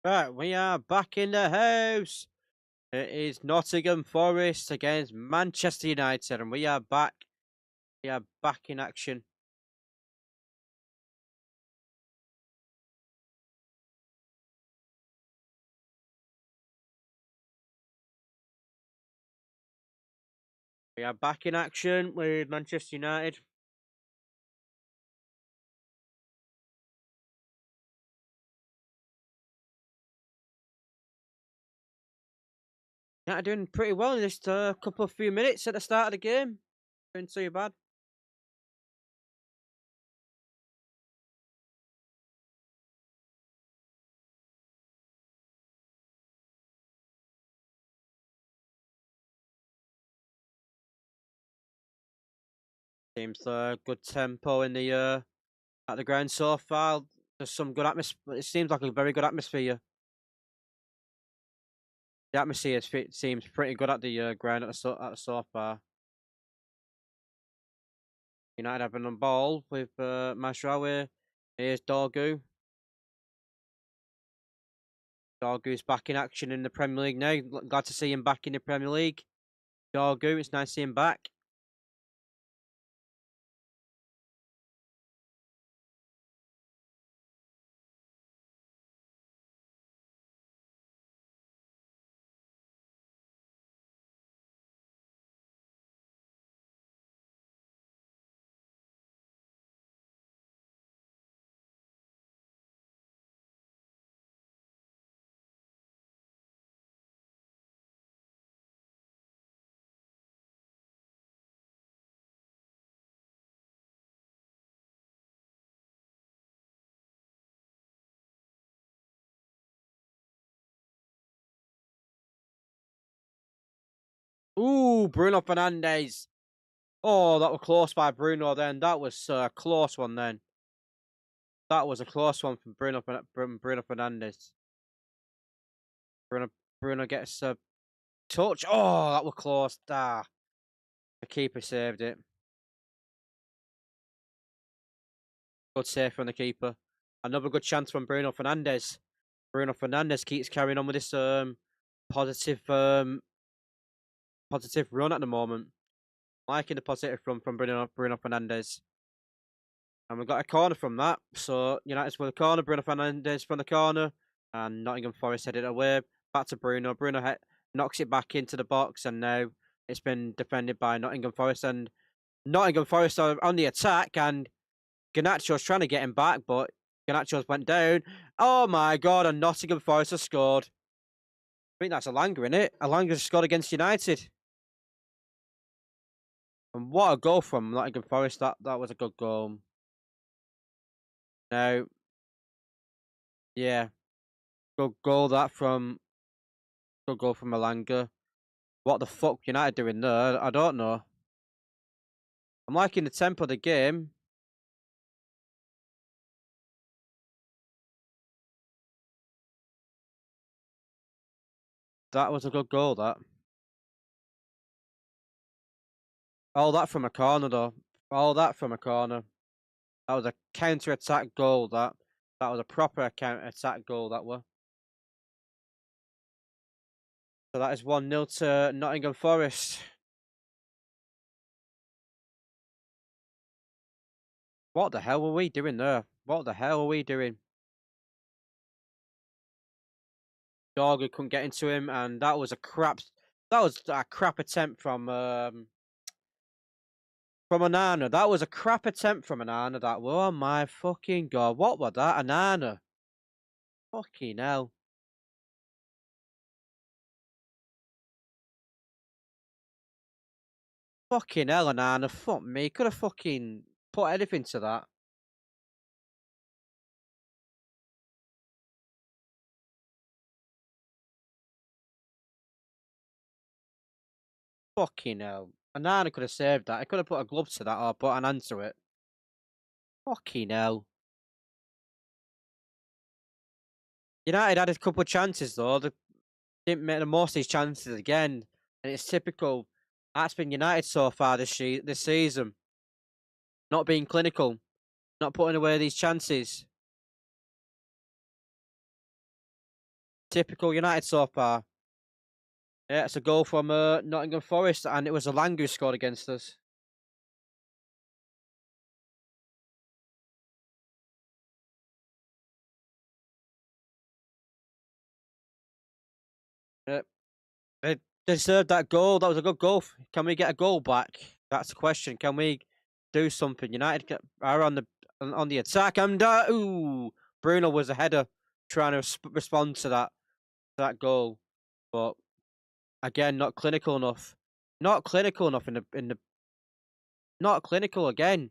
Right, we are back in the house. It is Nottingham Forest against Manchester United, and we are back. We are back in action. We are back in action with Manchester United. United doing pretty well in this couple of few minutes at the start of the game. Doing too bad. Seems good tempo in the at the ground so far. There's some good atmosphere. It seems like a very good atmosphere. The atmosphere seems pretty good at the ground at the so far. United having the ball with Masraoui. Here's Dorgu. Dorgu's back in action in the Premier League now. Glad to see him back in the Premier League. Dorgu, it's nice to see him back. Ooh, Bruno Fernandes. Oh, that was close by Bruno then. That was a close one then. That was a close one from Bruno Fernandes. Bruno gets a touch. Oh, that was close. Ah, the keeper saved it. Good save from the keeper. Another good chance from Bruno Fernandes. Bruno Fernandes keeps carrying on with this positive positive run at the moment. Liking the positive run from Bruno Fernandes. And we got a corner from that. So United's with a corner. Bruno Fernandes from the corner. And Nottingham Forest headed away. Back to Bruno. Bruno knocks it back into the box. And now it's been defended by Nottingham Forest. And Nottingham Forest are on the attack. And Garnacho's trying to get him back. But Garnacho's went down. Oh my God. And Nottingham Forest has scored. I think that's Alanga, isn't it? Alanga's scored against United. And what a goal from Nottingham Forest. That was a good goal. Now, yeah, good goal from Alanga. What the fuck United doing there? I don't know. I'm liking the tempo of the game. That was a good goal, that. All that from a corner, though. All that from a corner. That was a counter-attack goal, that. That was a proper counter-attack goal, that was. So that is 1-0 to Nottingham Forest. What the hell were we doing there? What the hell were we doing? Dorgu couldn't get into him, and that was a crap attempt from Onana. That was a crap attempt from Onana. That, oh my fucking God, what was that? Onana. Fucking hell. Fucking hell, Onana. Fuck me. Could have fucking put anything to that. Fucking hell. Onana could have saved that. I could have put a glove to that or put an hand to it. Fucking hell. United had a couple of chances though. They didn't make the most of these chances again. And it's typical. That's been United so far this season. Not being clinical. Not putting away these chances. Typical United so far. Yeah, it's a goal from Nottingham Forest, and it was Alanga who scored against us. Yeah, they deserved that goal. That was a good goal. Can we get a goal back? That's the question. Can we do something? Are on the attack, and ooh, Bruno was a header trying to respond to that goal, but again, not clinical enough. Not clinical enough in the not clinical again.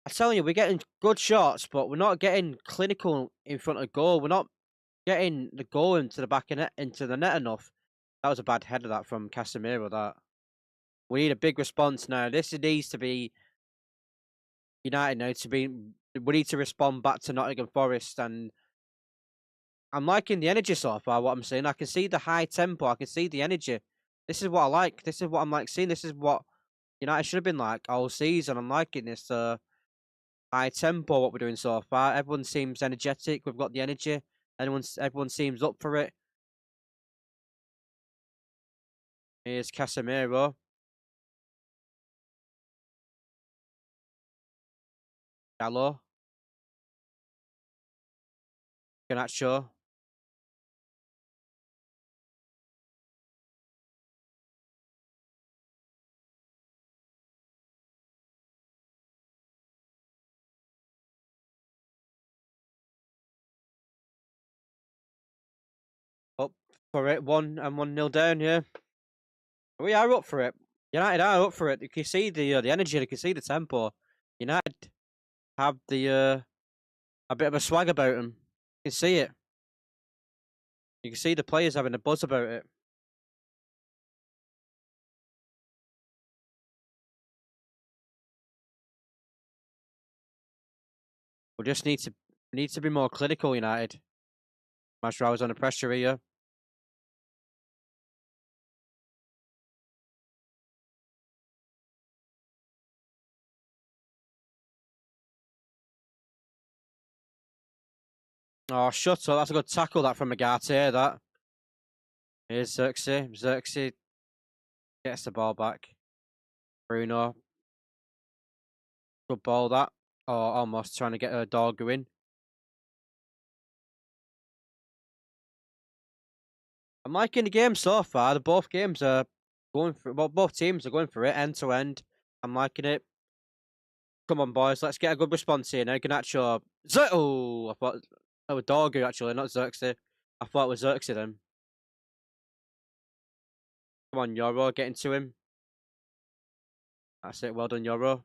I'm telling you, we're getting good shots, but we're not getting clinical in front of goal. We're not getting the goal into the back of net, into the net enough. That was a bad header that from Casemiro. That we need a big response now. This needs to be United now to be. We need to respond back to Nottingham Forest, and I'm liking the energy so far. What I'm saying, I can see the high tempo. I can see the energy. This is what I like. This is what I'm like seeing. This is what United should have been like all season. I'm liking this high tempo. What we're doing so far. Everyone seems energetic. We've got the energy. Everyone seems up for it. Here's Casemiro. Gallo. Garnacho. Up for it. 1-0 down here. We are up for it. United are up for it. You can see the energy. You can see the tempo. United have the a bit of a swag about them. You can see it. You can see the players having a buzz about it. We just need to be more clinical, United. Mascherano's under pressure here. Oh, shut up. That's a good tackle that from Agate, that. Here's Xerxes. Xerxes gets the ball back. Bruno. Good ball, that. Oh, almost trying to get a dog going. I'm liking the game so far. Both games are going for well, both teams are going for it end to end. I'm liking it. Come on, boys, let's get a good response here now. Garnacho. Oh, I thought that was Dorgu actually, not Xerxes. I thought it was Xerxes then. Come on, Euro, get into him. That's it. Well done, Euro.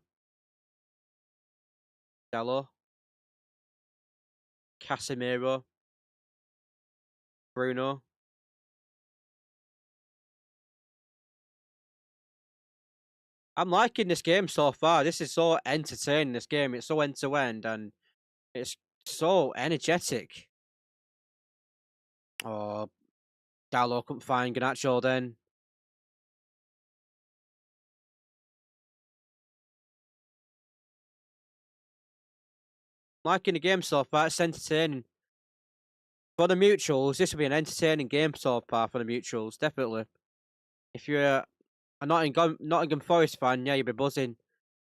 Gallo. Casemiro. Bruno. I'm liking this game so far. This is so entertaining, this game. It's so end to end and it's so energetic. Oh, Gallo couldn't find Garnacho then. Liking the game so far. It's entertaining. For the mutuals, this will be an entertaining game so far for the mutuals, definitely. If you're a Nottingham Forest fan, yeah, you'll be buzzing.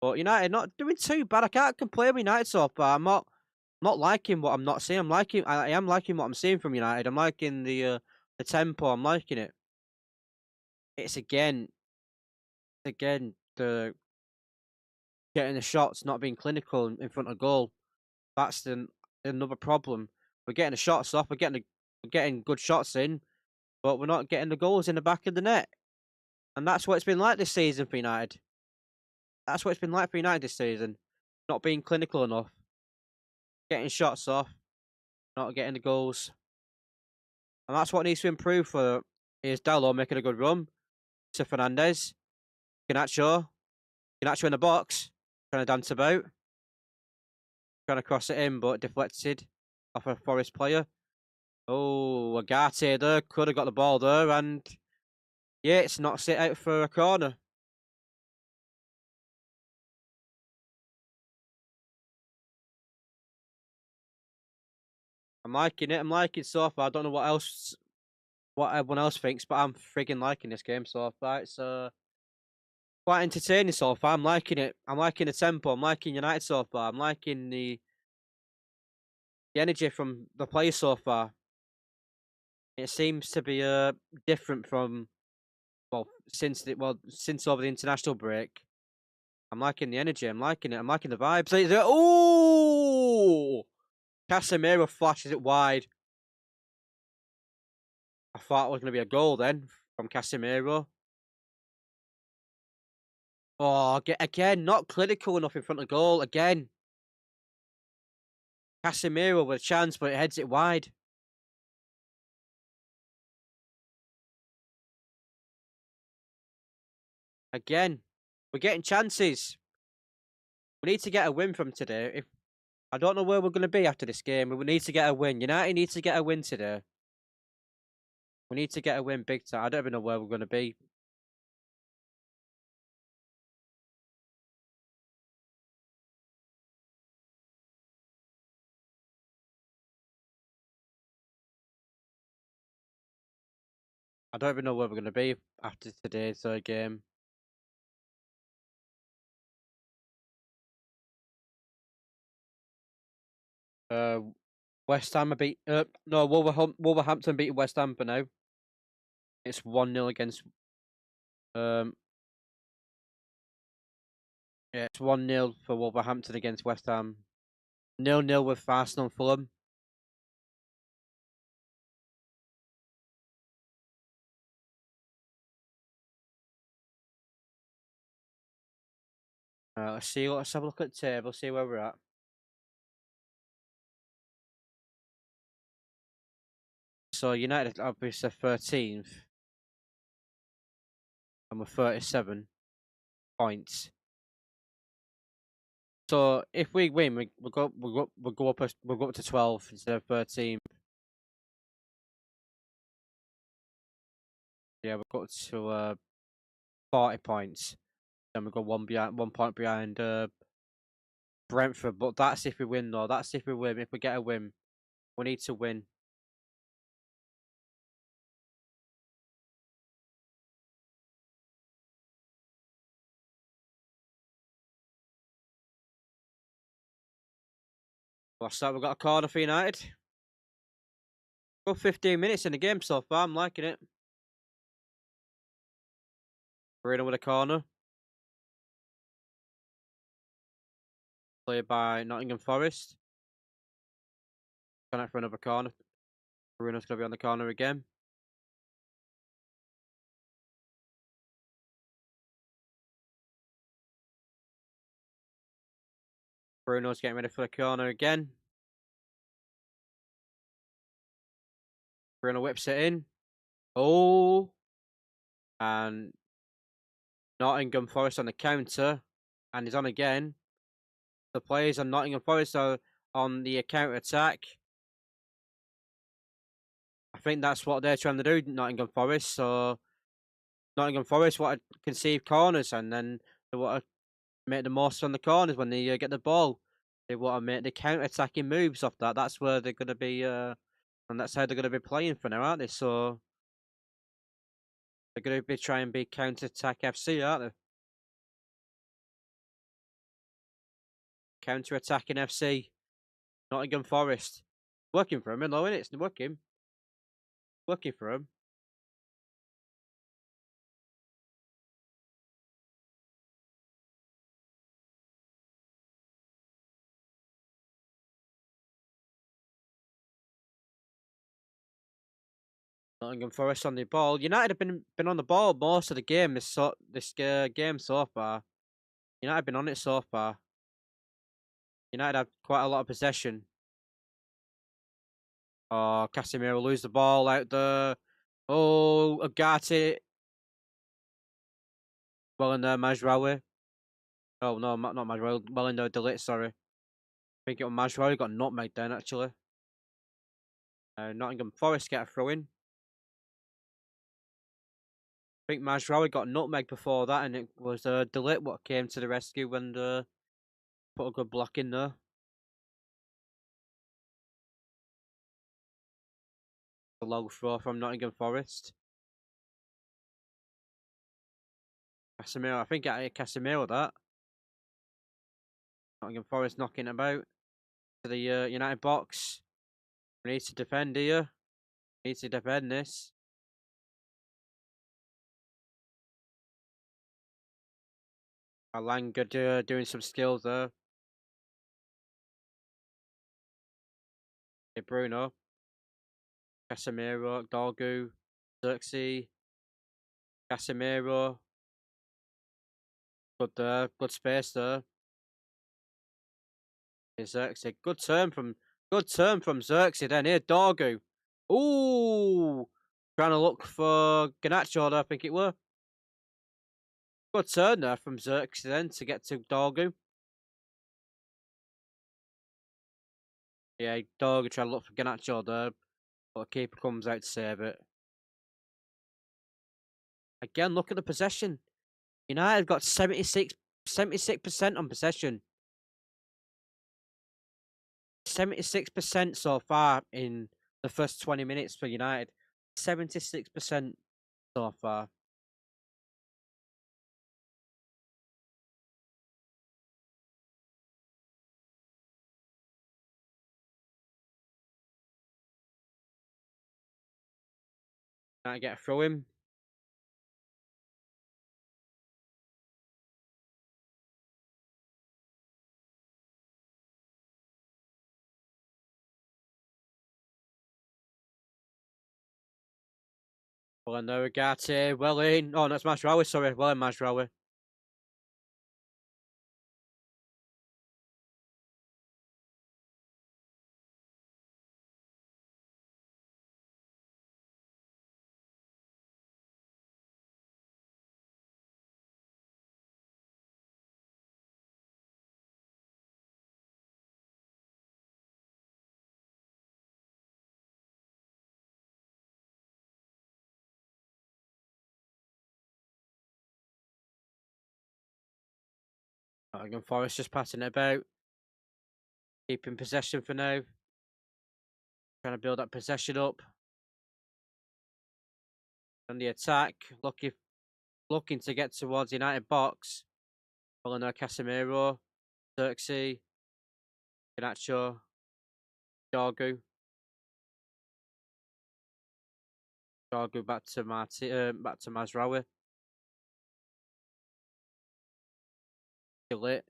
But United not doing too bad. I can't complain with United so far. I'm not liking what I'm not seeing. I am liking what I'm seeing from United. I'm liking the tempo. I'm liking it. It's again the getting the shots, not being clinical in front of goal. That's another problem. We're getting the shots off. We're getting good shots in, but we're not getting the goals in the back of the net. And that's what it's been like this season for United. That's what it's been like for United this season. Not being clinical enough. Getting shots off. Not getting the goals. And that's what needs to improve for is Dalot making a good run. To Fernandez. Garnacho. Garnacho in the box. Trying to dance about. Trying to cross it in, but deflected off a Forest player. Oh, Agate there. Could have got the ball there. And yeah, it's not sit out for a corner. I'm liking it. I'm liking it so far. I don't know what everyone else thinks, but I'm friggin' liking this game so far. It's quite entertaining so far. I'm liking it. I'm liking the tempo. I'm liking United so far. I'm liking the energy from the players so far. It seems to be different from since over the international break. I'm liking the energy. I'm liking it. I'm liking the vibes. Oh, Casemiro flashes it wide. I thought it was going to be a goal then from Casemiro. Oh, again, not clinical enough in front of goal. Again, Casemiro with a chance, but it heads it wide. Again, we're getting chances. We need to get a win from today. If I don't know where we're going to be after this game, but we need to get a win. United needs to get a win today. We need to get a win big time. I don't even know where we're going to be. I don't even know where we're going to be after today's game. West Ham beat. No, Wolverhampton beat West Ham for now. It's 1-0 against. Um, yeah, it's 1-0 for Wolverhampton against West Ham. 0-0 with Arsenal and Fulham. Let's see. Let's have a look at the table. See where we're at. So United obviously 13th, and we're 37 points. So if we win, we'll go up to 12 instead of 13. Yeah, we'll go up to 40 points. Then we'll go 1 point behind Brentford. But that's if we win, though. That's if we win. If we get a win, we need to win. What's that? We've got a corner for United. Go 15 minutes in the game so far. I'm liking it. Bruno with a corner. Played by Nottingham Forest. Going out for another corner. Bruno's going to be on the corner again. Bruno's getting ready for the corner again. Bruno whips it in. Oh. And Nottingham Forest on the counter. And he's on again. The players on Nottingham Forest are on the counter attack. I think that's what they're trying to do, Nottingham Forest. So Nottingham Forest want to conceive corners, and then they want to make the most on the corners when they get the ball. They want to make the counter-attacking moves off that. That's where they're going to be, and that's how they're going to be playing for now, aren't they? So they're going to be trying to be counter-attack FC, aren't they? Counter-attacking FC, Nottingham Forest. Working for him, though, isn't it? It's working for him. Nottingham Forest on the ball. United have been on the ball most of the game. This game so far. United have been on it so far. United have quite a lot of possession. Oh, Casemiro lose the ball out there. Oh, Agati. Well in there, Majraoui. Oh no, not Majraoui. Well in there, Delete. Sorry. I think it was Majraoui got nutmeg then actually. Nottingham Forest get a throw in. I think Majraoui got nutmeg before that, and it was Delete what came to the rescue and put a good block in there. A low throw from Nottingham Forest. Casemiro, I think Casemiro that. Nottingham Forest knocking about to the United box. We need to defend here. We need to defend this. Alanga doing some skills there. Hey, Bruno. Casemiro, Dorgu, Xerxes, Casemiro. Good there, good space there. Xerxes, good turn from Xerxes then. Here, Dorgu. Ooh, trying to look for Garnacho there, I think it were. Good turn there from Xerxes then to get to Dorgu. Yeah, Dorgu trying to look for Garnacho there, but the keeper comes out to save it. Again, look at the possession. United got 76% on possession. 76% so far in the first 20 minutes for United. 76% so far. Can't get through him. Well, no, Ugarte, well in. Oh, that's Mazraoui, sorry. Well in, Mazraoui. Nottingham Forest just passing it about. Keeping possession for now. Trying to build that possession up. On the attack, looking to get towards the United box. Well, no, Casemiro, Xerxes, Garnacho, Dorgu. Dorgu back to back to Mazraoui. Still it.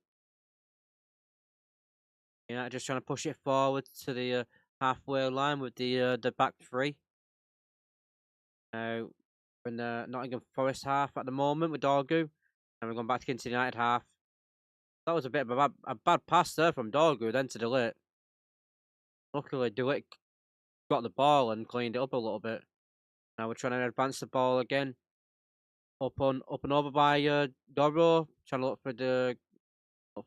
United just trying to push it forward to the halfway line with the back three. Now we're in the Nottingham Forest half at the moment with Dorgu, and we're going back into the United half. That was a bit of a bad pass there from Dorgu, then to Delete. Luckily, Delete got the ball and cleaned it up a little bit. Now we're trying to advance the ball again. Up and over by Doro, trying to look for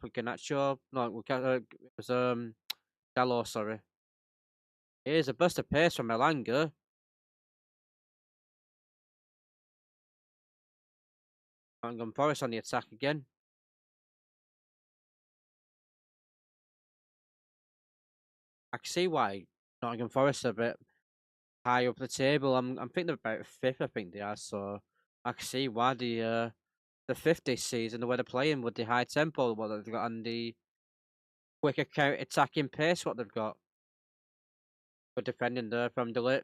Garnacho. No, it was Gallo, sorry. Here's a burst of pace from Elanga. Nottingham Forest on the attack again. I can see why Nottingham Forest are a bit high up the table. I'm thinking they're about fifth, I think they are, so I can see why the fifth this season, the way they're playing with the high tempo, what they've got, and the quicker counter attacking pace, what they've got. Good defending there from Delete.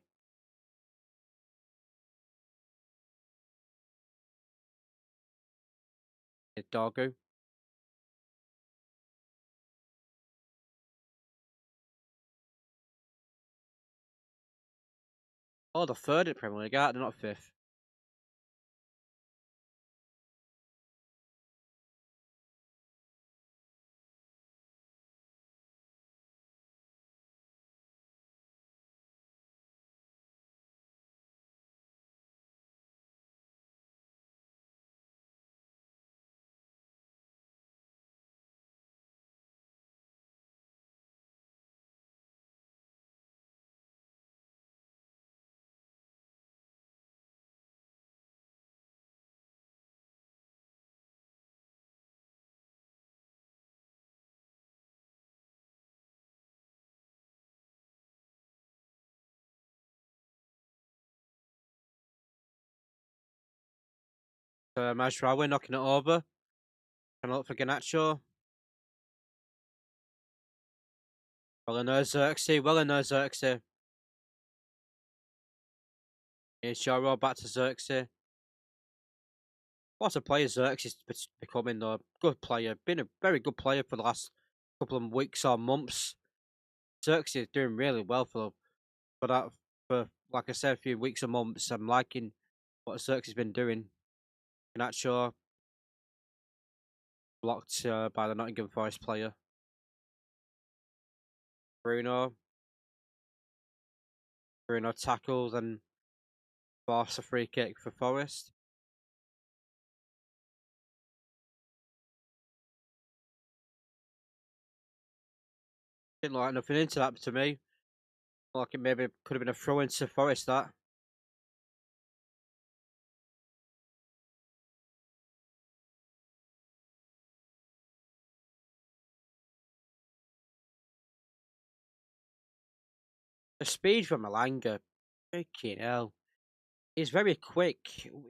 It's Dorgu. Oh, the third in Premier League, they're not fifth. Mazraoui knocking it over. Trying to look for Garnacho. Well in there, Xerxes. Well in there, Xerxes. Here's Jaro back to Xerxes. What a player Xerxes is becoming, though. Good player. Been a very good player for the last couple of weeks or months. Xerxes is doing really well for that. For, like I said, a few weeks or months. I'm liking what Xerxes has been doing. Garnacho blocked by the Nottingham Forest player. Bruno. Bruno tackles and force a free kick for Forest. Didn't like nothing into that to me. Like it maybe could have been a throw into Forest, that. The speed from Malanga. Freaking hell. He's very quick.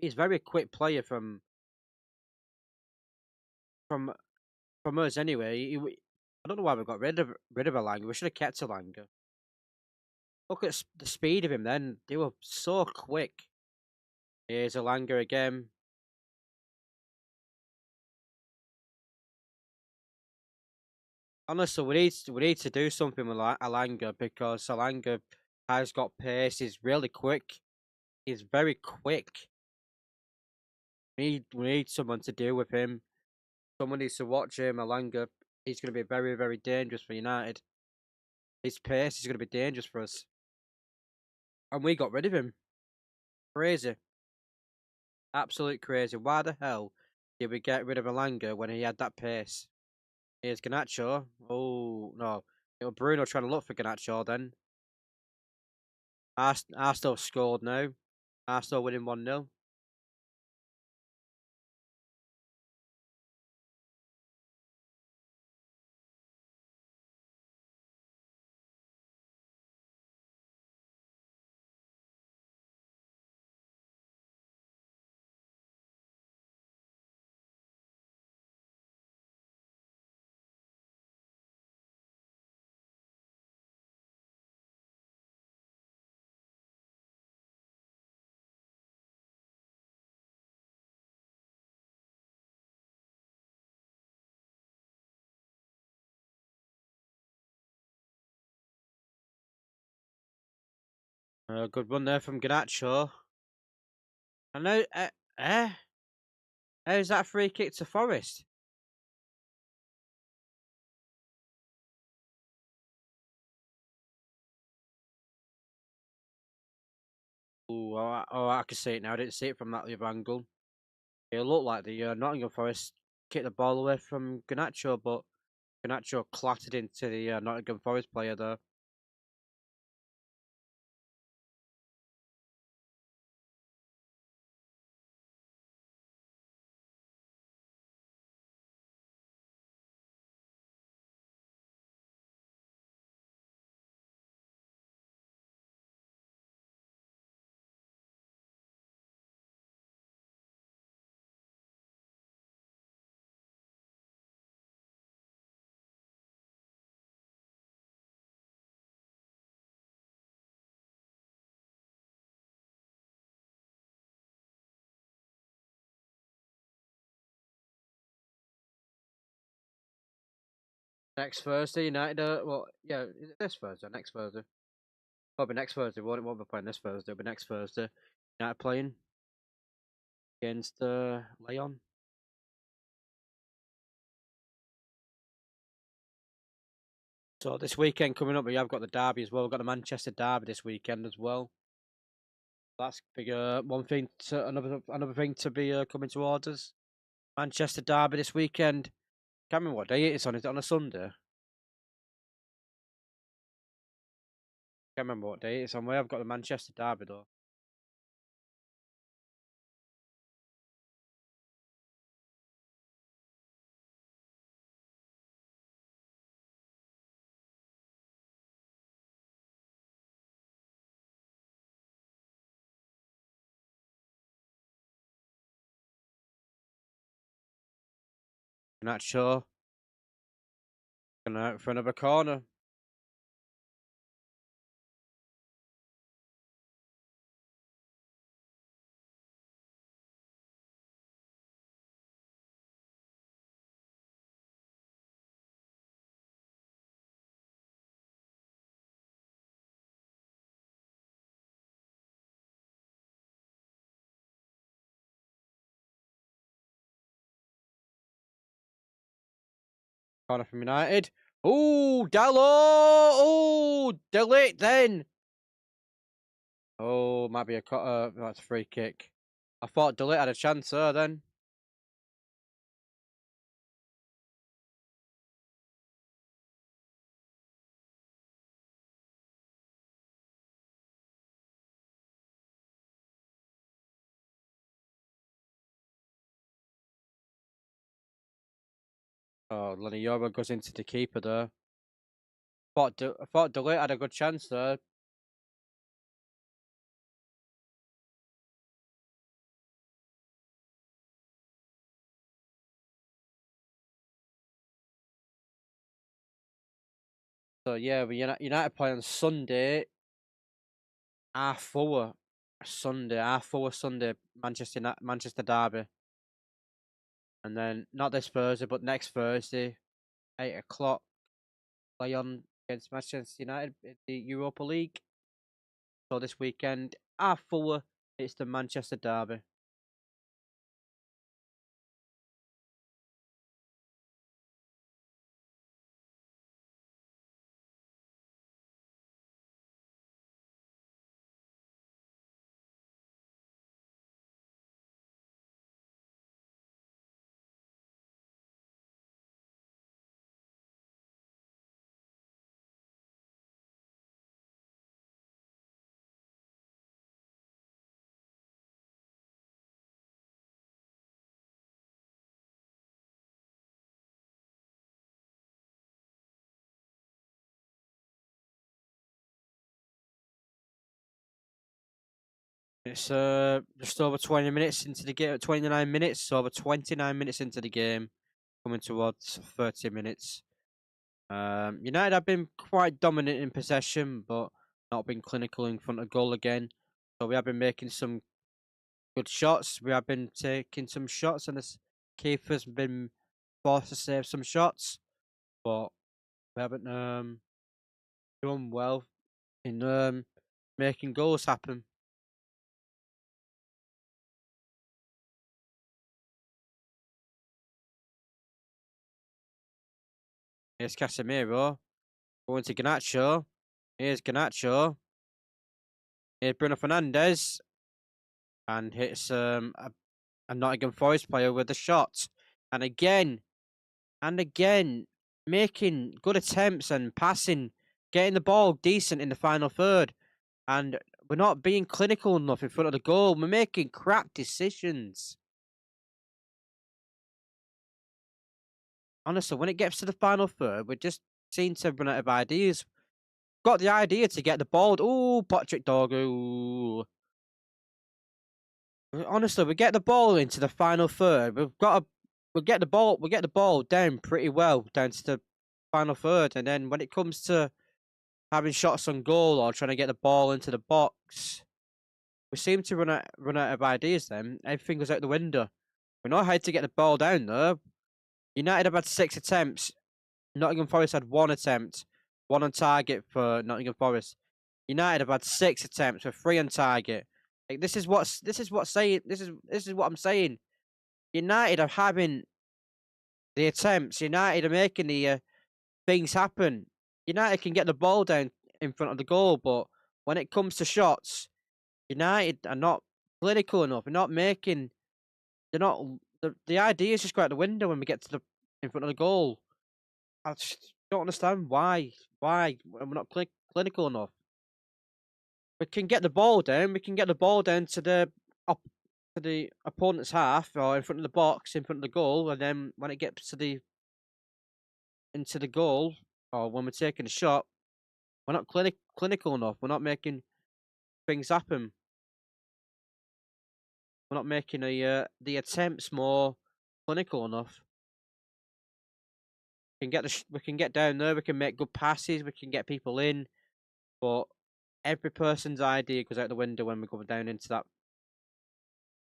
He's a very quick player from from us anyway. I don't know why we got rid of Alanga. We should have kept Alanga. Look at the speed of him. Then they were so quick. Here's Alanga again. Honestly, we need to do something with Alanga, because Alanga has got pace. He's really quick. He's very quick. We need someone to deal with him. Someone needs to watch him. Alanga. He's going to be very, very dangerous for United. His pace is going to be dangerous for us. And we got rid of him. Crazy. Absolute crazy. Why the hell did we get rid of Alanga when he had that pace? Here's Garnacho. Oh, no. It was Bruno trying to look for Garnacho then. Arsenal scored now. Arsenal winning 1-0. Good run there from Garnacho. And now, how's that free kick to Forest? Oh, I can see it now. I didn't see it from that other angle. It looked like the Nottingham Forest kicked the ball away from Garnacho, but Garnacho clattered into the Nottingham Forest player there. Next Thursday, United. Well, yeah, is it this Thursday? Next Thursday. Probably next Thursday. Won't be playing this Thursday, but next Thursday, United playing against Leon. So this weekend coming up, we have got the derby as well. We've got the Manchester derby this weekend as well. That's big. One thing to another thing to be coming towards us. Manchester derby this weekend. Can't remember what day it is on. Is it on a Sunday? Can't remember what day it's on. We have got the Manchester derby though. Nacho. Going out for another corner. Corner from United. Oh, Dallo! Oh, delete then. Oh, might be a that's a free kick. I thought delete had a chance there then. Oh, Lenny Yoro goes into the keeper there. I thought delete had a good chance there. So yeah, United play on Sunday, half-hour Sunday, Manchester derby, and then not this Thursday, but next Thursday, 8 o'clock, play on against Manchester United in the Europa League. So this weekend, half-hour, it's the Manchester derby. It's just over 20 minutes into the game, 29 minutes, so over 29 minutes into the game, coming towards 30 minutes. United have been quite dominant in possession, but not been clinical in front of goal again. So we have been making some good shots. We have been taking some shots, and the keeper's been forced to save some shots, but we haven't done well in making goals happen. Here's Casemiro going to Garnacho. Here's Garnacho. Here's Bruno Fernandes, and hits a Nottingham Forest player with a shot, and again and again, making good attempts and passing, getting the ball decent in the final third, and we're not being clinical enough in front of the goal. We're making crap decisions. Honestly, when it gets to the final third, we just seem to run out of ideas. Got the idea to get the ball. Oh, Patrick Dorgu. Honestly, we get the ball into the final third. We get the ball down pretty well down to the final third, and then when it comes to having shots on goal or trying to get the ball into the box, we seem to run out of ideas. Then everything goes out the window. We know how to get the ball down there. United have had 6 attempts. Nottingham Forest had 1 attempt, 1 on target for Nottingham Forest. United have had 6 attempts with 3 on target. Like, this is what I'm saying. United are having the attempts. United are making the things happen. United can get the ball down in front of the goal, but when it comes to shots, United are not clinical enough. They're not making. They're not. The ideas just go out the window when we get to the in front of the goal. I just don't understand why. Why we're not clinical enough. We can get the ball down. We can get the ball down to the opponent's half or in front of the box, in front of the goal, and then when it gets to the into the goal or when we're taking a shot, we're not clinical enough. We're not making things happen. We're not making the attempts more clinical enough. we can get down there. We can make good passes. We can get people in, but every person's idea goes out the window when we go down into that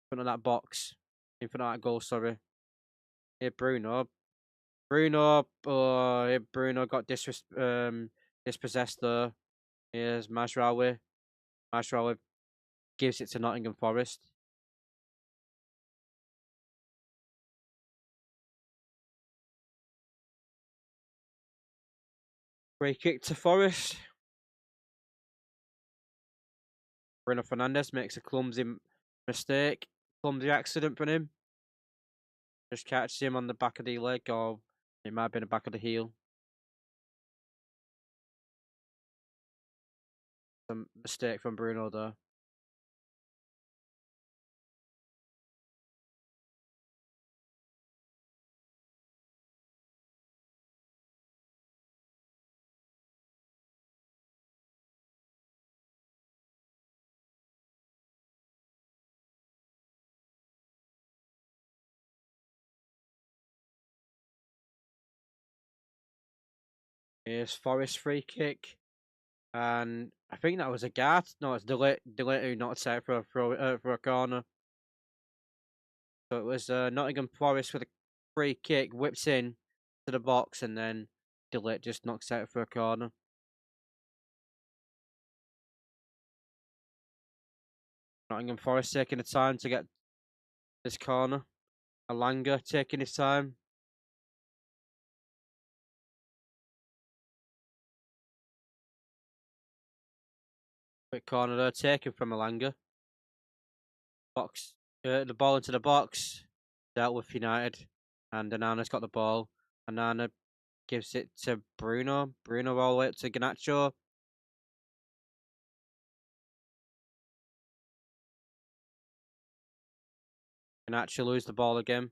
front of that box, in front of that goal. Sorry, yeah, Bruno got dispossessed there. Here's Mazraoui. Mazraoui gives it to Nottingham Forest. Free kick to Forest. Bruno Fernandes makes a clumsy mistake. Clumsy accident from him. Just catches him on the back of the leg, or it might have been the back of the heel. Some mistake from Bruno there. Here's Forest free kick. And I think that was a guard. No, it's Delay who knocked it out for a corner. So it was Nottingham Forest with a free kick, whips in to the box, and then Delay just knocks out for a corner. Nottingham Forest taking the time to get this corner. Alanga taking his time. Quick corner there, taken from Alanga. Box, the ball into the box. Dealt with United, and Anana's got the ball. Anana gives it to Bruno. Bruno all the way up to Garnacho. Garnacho lose the ball again.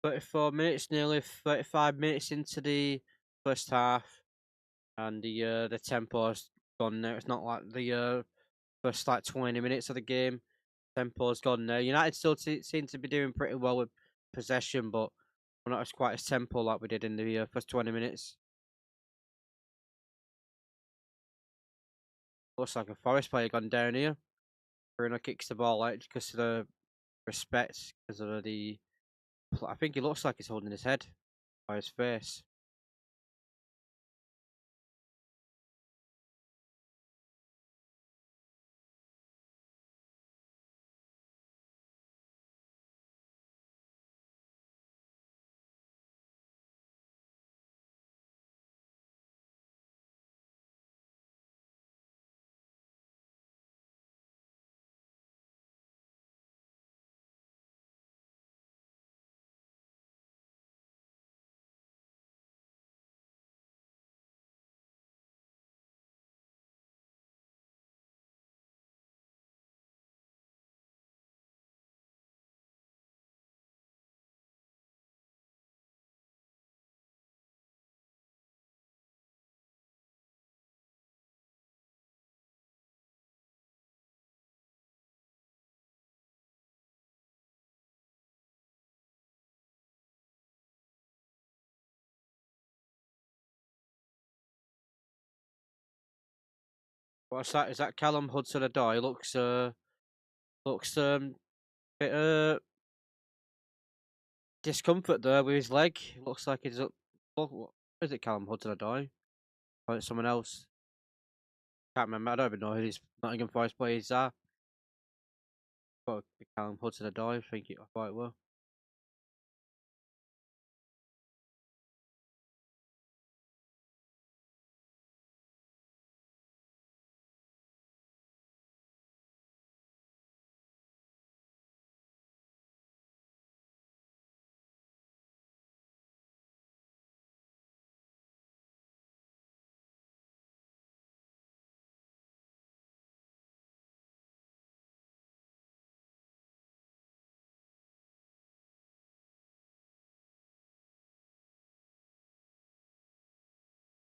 .34 minutes, nearly 35 minutes into the first half, and the tempo's gone now. It's not like the first like 20 minutes of the game. Tempo's gone now. United still seem to be doing pretty well with possession, but we're not as quite as tempo like we did in the first 20 minutes. Looks like a Forest player gone down here. Bruno kicks the ball out because of the respect, because of the. I think he looks like he's holding his head by his face. What's that? Is that Callum Hudson-Odoi? Looks bit discomfort there with his leg. Looks like he's up. What is it, Callum Hudson-Odoi? Or it's someone else? Can't remember. I don't even know who these Nottingham Forest players are. But Callum Hudson-Odoi, I thought it were.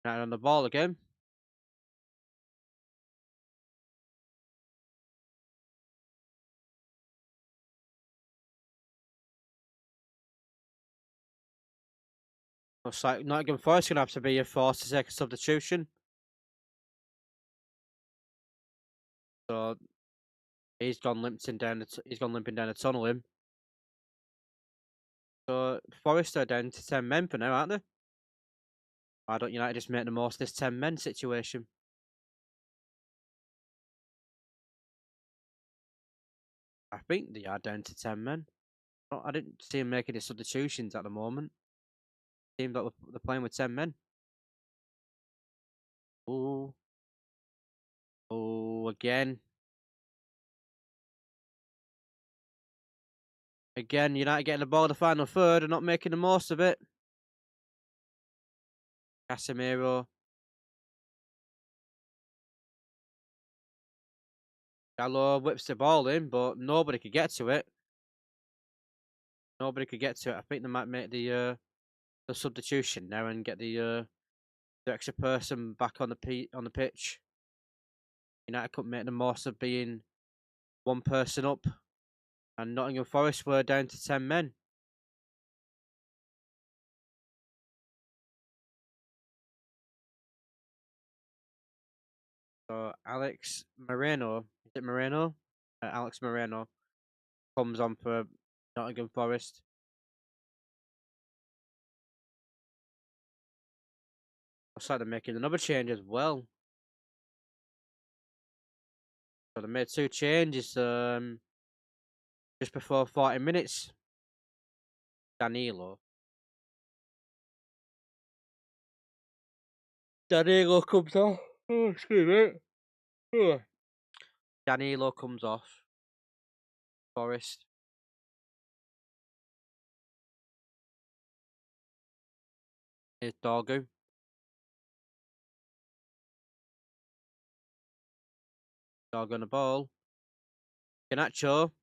United on the ball again. Looks like Nottingham Forest gonna have to be forced to take a substitution. So he's gone limping down. He's gone limping down the tunnel. Him. So Forest are down to 10 men for now, aren't they? Why don't United just make the most of this 10 men situation? I think they are down to 10 men. I didn't see him making any substitutions at the moment. Seems like they're playing with 10 men. Oh, oh, again. Again, United getting the ball in the final third and not making the most of it. Casemiro. Gallo whips the ball in, but nobody could get to it. Nobody could get to it. I think they might make the substitution now and get the extra person back on the pitch. United couldn't make the most of being one person up, and Nottingham Forest were down to 10 men. So Alex Moreno, is it Moreno? Alex Moreno comes on for Nottingham Forest. Looks like they're making another change as well. So they made 2 changes just before 40 minutes. Danilo comes off. Oh, excuse me. Oh. Danilo comes off. Forest. Here's Dorgu. Dorgu on the ball. Ganacho.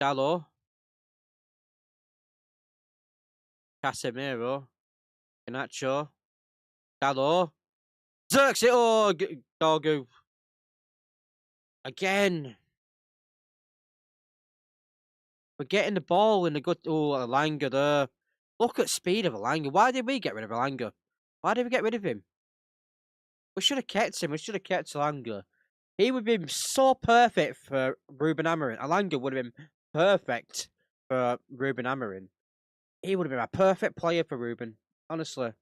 Gallo. Casemiro. Ganacho. Gallo. Zerks it. Oh, Dorgu. Again. We're getting the ball in the good. Oh, Alanga there. Look at speed of Alanga. Why did we get rid of Alanga? Why did we get rid of him? We should have kept him. We should have kept Alanga. He would have been so perfect for Ruben Amorim. Alanga would have been perfect for Ruben Amorim. He would have been a perfect player for Ruben. Honestly.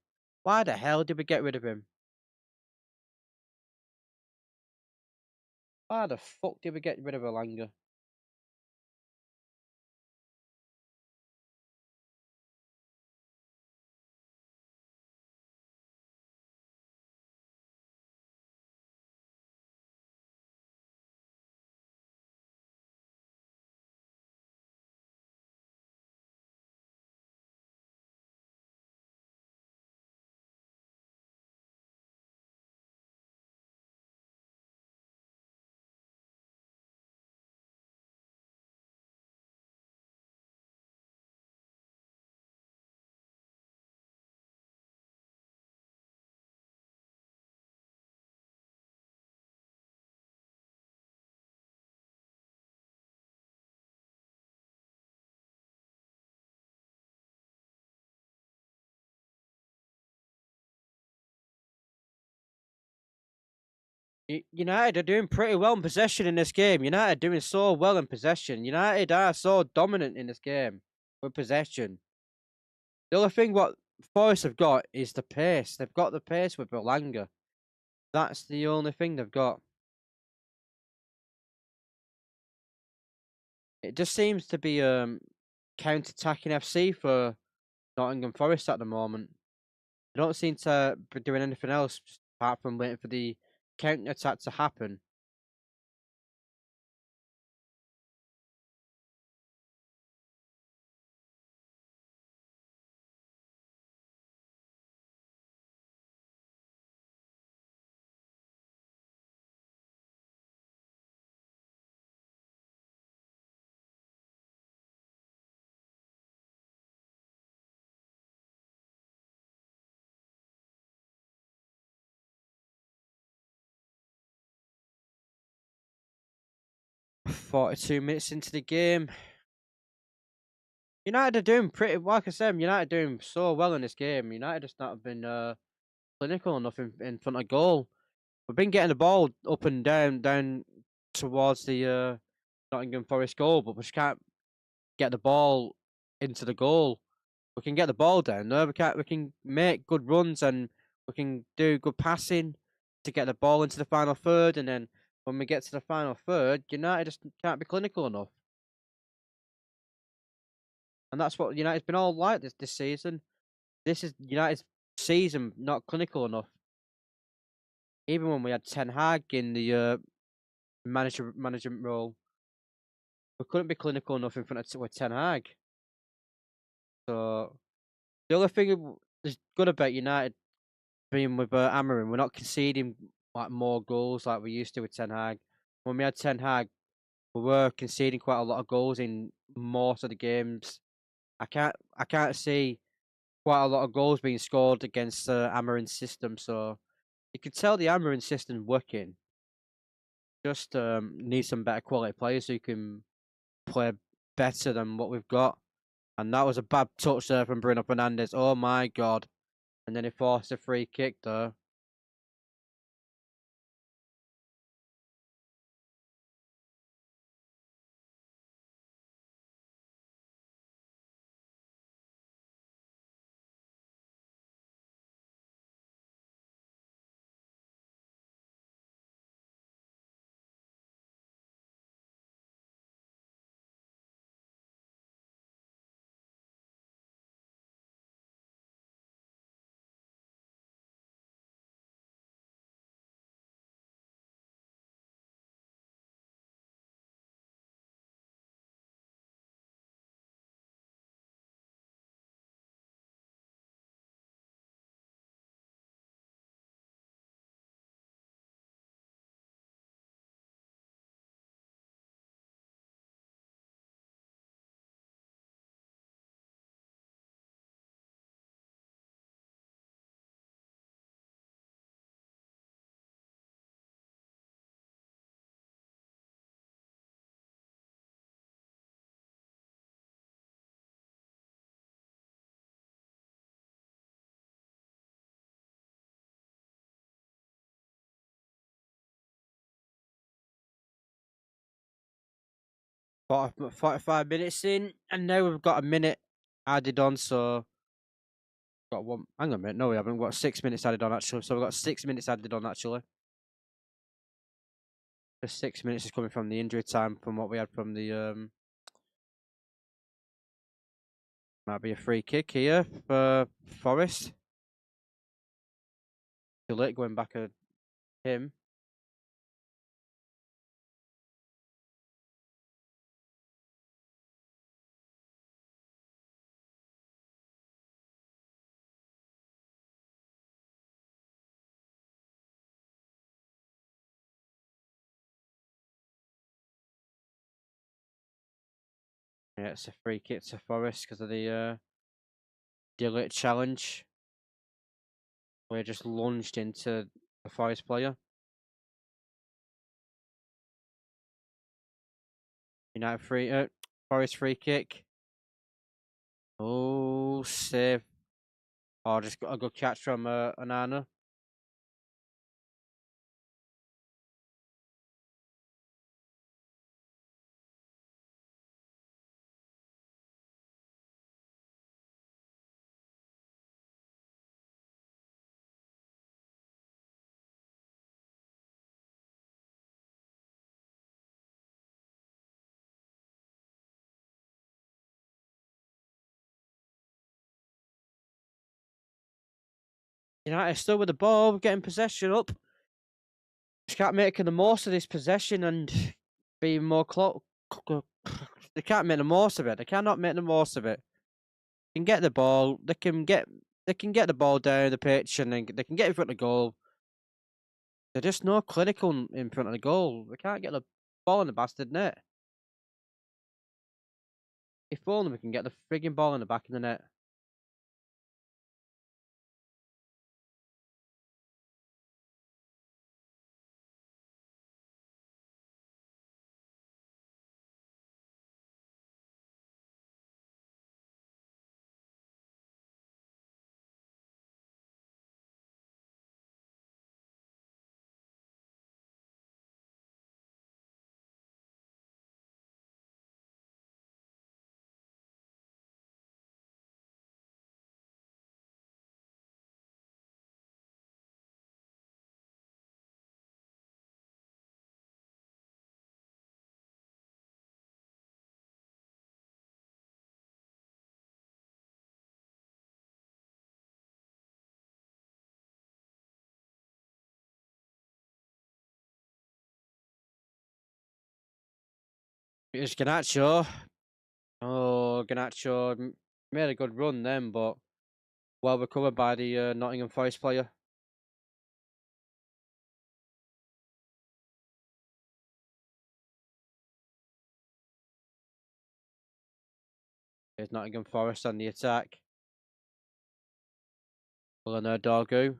Why the hell did we get rid of him? Why the fuck did we get rid of Alanga? United are doing pretty well in possession in this game. United are doing so well in possession. United are so dominant in this game with possession. The only thing what Forest have got is the pace. They've got the pace with Belanga. That's the only thing they've got. It just seems to be counter-attacking FC for Nottingham Forest at the moment. They don't seem to be doing anything else apart from waiting for the counter-attack to happen. 42 minutes into the game. United are doing pretty, like I said, United are doing so well in this game. United just not been clinical enough in front of goal. We've been getting the ball up and down towards the Nottingham Forest goal, but we just can't get the ball into the goal. We can get the ball down there. We can make good runs and we can do good passing to get the ball into the final third. And then when we get to the final third, United just can't be clinical enough. And that's what United's been all like this season. This is United's season, not clinical enough. Even when we had Ten Hag in the management role, we couldn't be clinical enough in front of with Ten Hag. So the other thing is good about United being with Amarin, we're not conceding like more goals like we used to with Ten Hag. When we had Ten Hag, we were conceding quite a lot of goals in most of the games. I can't see quite a lot of goals being scored against Amarin's system. So you can tell the Amarin system working. Just need some better quality players who can play better than what we've got. And that was a bad touch there from Bruno Fernandes. Oh my god! And then he forced a free kick there. 45 minutes in, and now we've got a minute added on. So got one. Hang on a minute. No, we haven't. We've got 6 minutes added on actually. So we've got 6 minutes added on actually. The 6 minutes is coming from the injury time from what we had from the Might be a free kick here for Forest. Too late going back at him. Yeah, it's a free kick to Forest because of the delay challenge. We just lunged into the Forest player. United Forest free kick. Oh, save. Oh, just got a good catch from Anana. United still with the ball, getting possession up. Just can't make the most of this possession and be more close. They can't make the most of it. They cannot make the most of it. They can get the ball. They can get the ball down the pitch and then they can get in front of the goal. They're just no clinical in front of the goal. They can't get the ball in the bastard net. If only we can get the frigging ball in the back of the net. It was Garnacho. Oh, Garnacho made a good run then, but well recovered by the Nottingham Forest player. There's Nottingham Forest on the attack. Leonard Dorgu.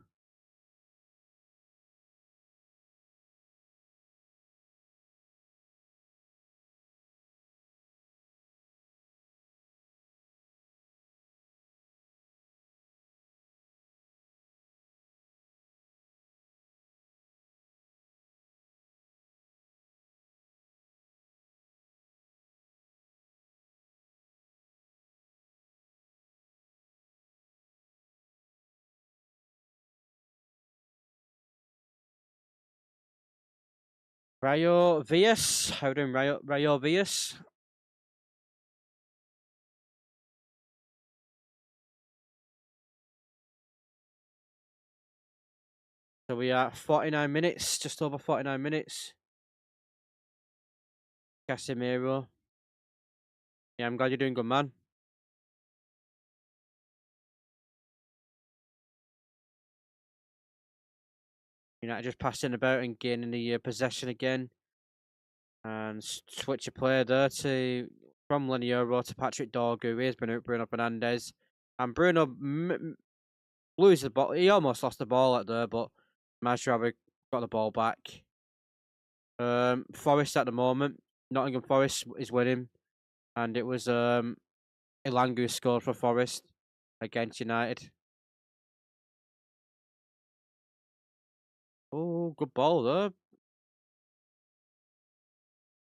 Rayo Villas. How doing, Rayo Villas? So we are 49 minutes, just over 49 minutes. Casemiro. Yeah, I'm glad you're doing good, man. United just passing about and gaining the possession again. And switch a player there to from Leniero to Patrick Dorgu. Here's Bruno Fernandes. And Bruno loses the ball. He almost lost the ball out there, but Mazraoui got the ball back. Forest at the moment. Nottingham Forest is winning. And it was Elanga who scored for Forest against United. Oh, good ball there.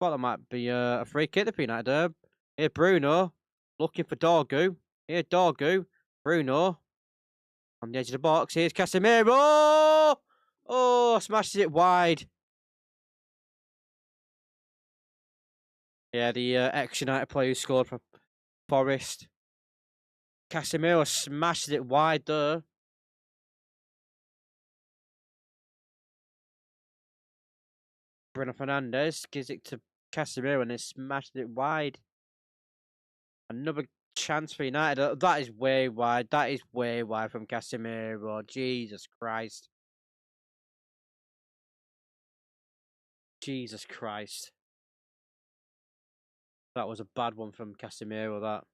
Thought that might be a free kick for United there. Here, Bruno looking for Dorgu. Here, Dorgu. Bruno on the edge of the box. Here's Casemiro. Oh, smashes it wide. Yeah, the ex-United player who scored for Forest. Casemiro smashes it wide there. Bruno Fernandes gives it to Casemiro and then smashes it wide. Another chance for United. That is way wide. That is way wide from Casemiro. Jesus Christ. Jesus Christ. That was a bad one from Casemiro, that.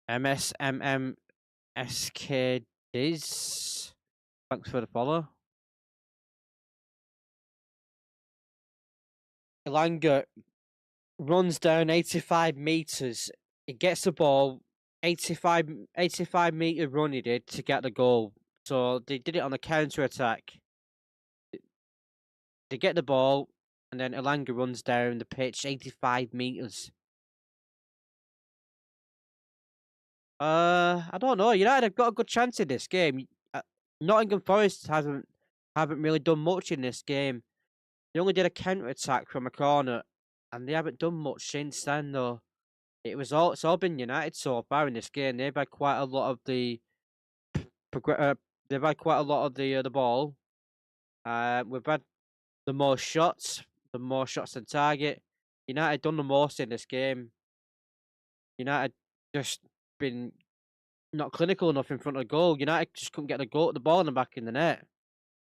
MSMMSK Diz. Thanks for the follow. Elanga runs down 85 metres. He gets the ball. 85 metre run he did to get the goal. So they did it on a counter attack. They get the ball, and then Elanga runs down the pitch 85 metres. I don't know. United have got a good chance in this game. Nottingham Forest haven't really done much in this game. They only did a counter attack from a corner, and they haven't done much since then. Though it's all been United so far in this game. They've had quite a lot of the they've had quite a lot of the ball. We've had the most shots on target. United done the most in this game. United just been not clinical enough in front of the goal. United just couldn't get the ball in the back in the net.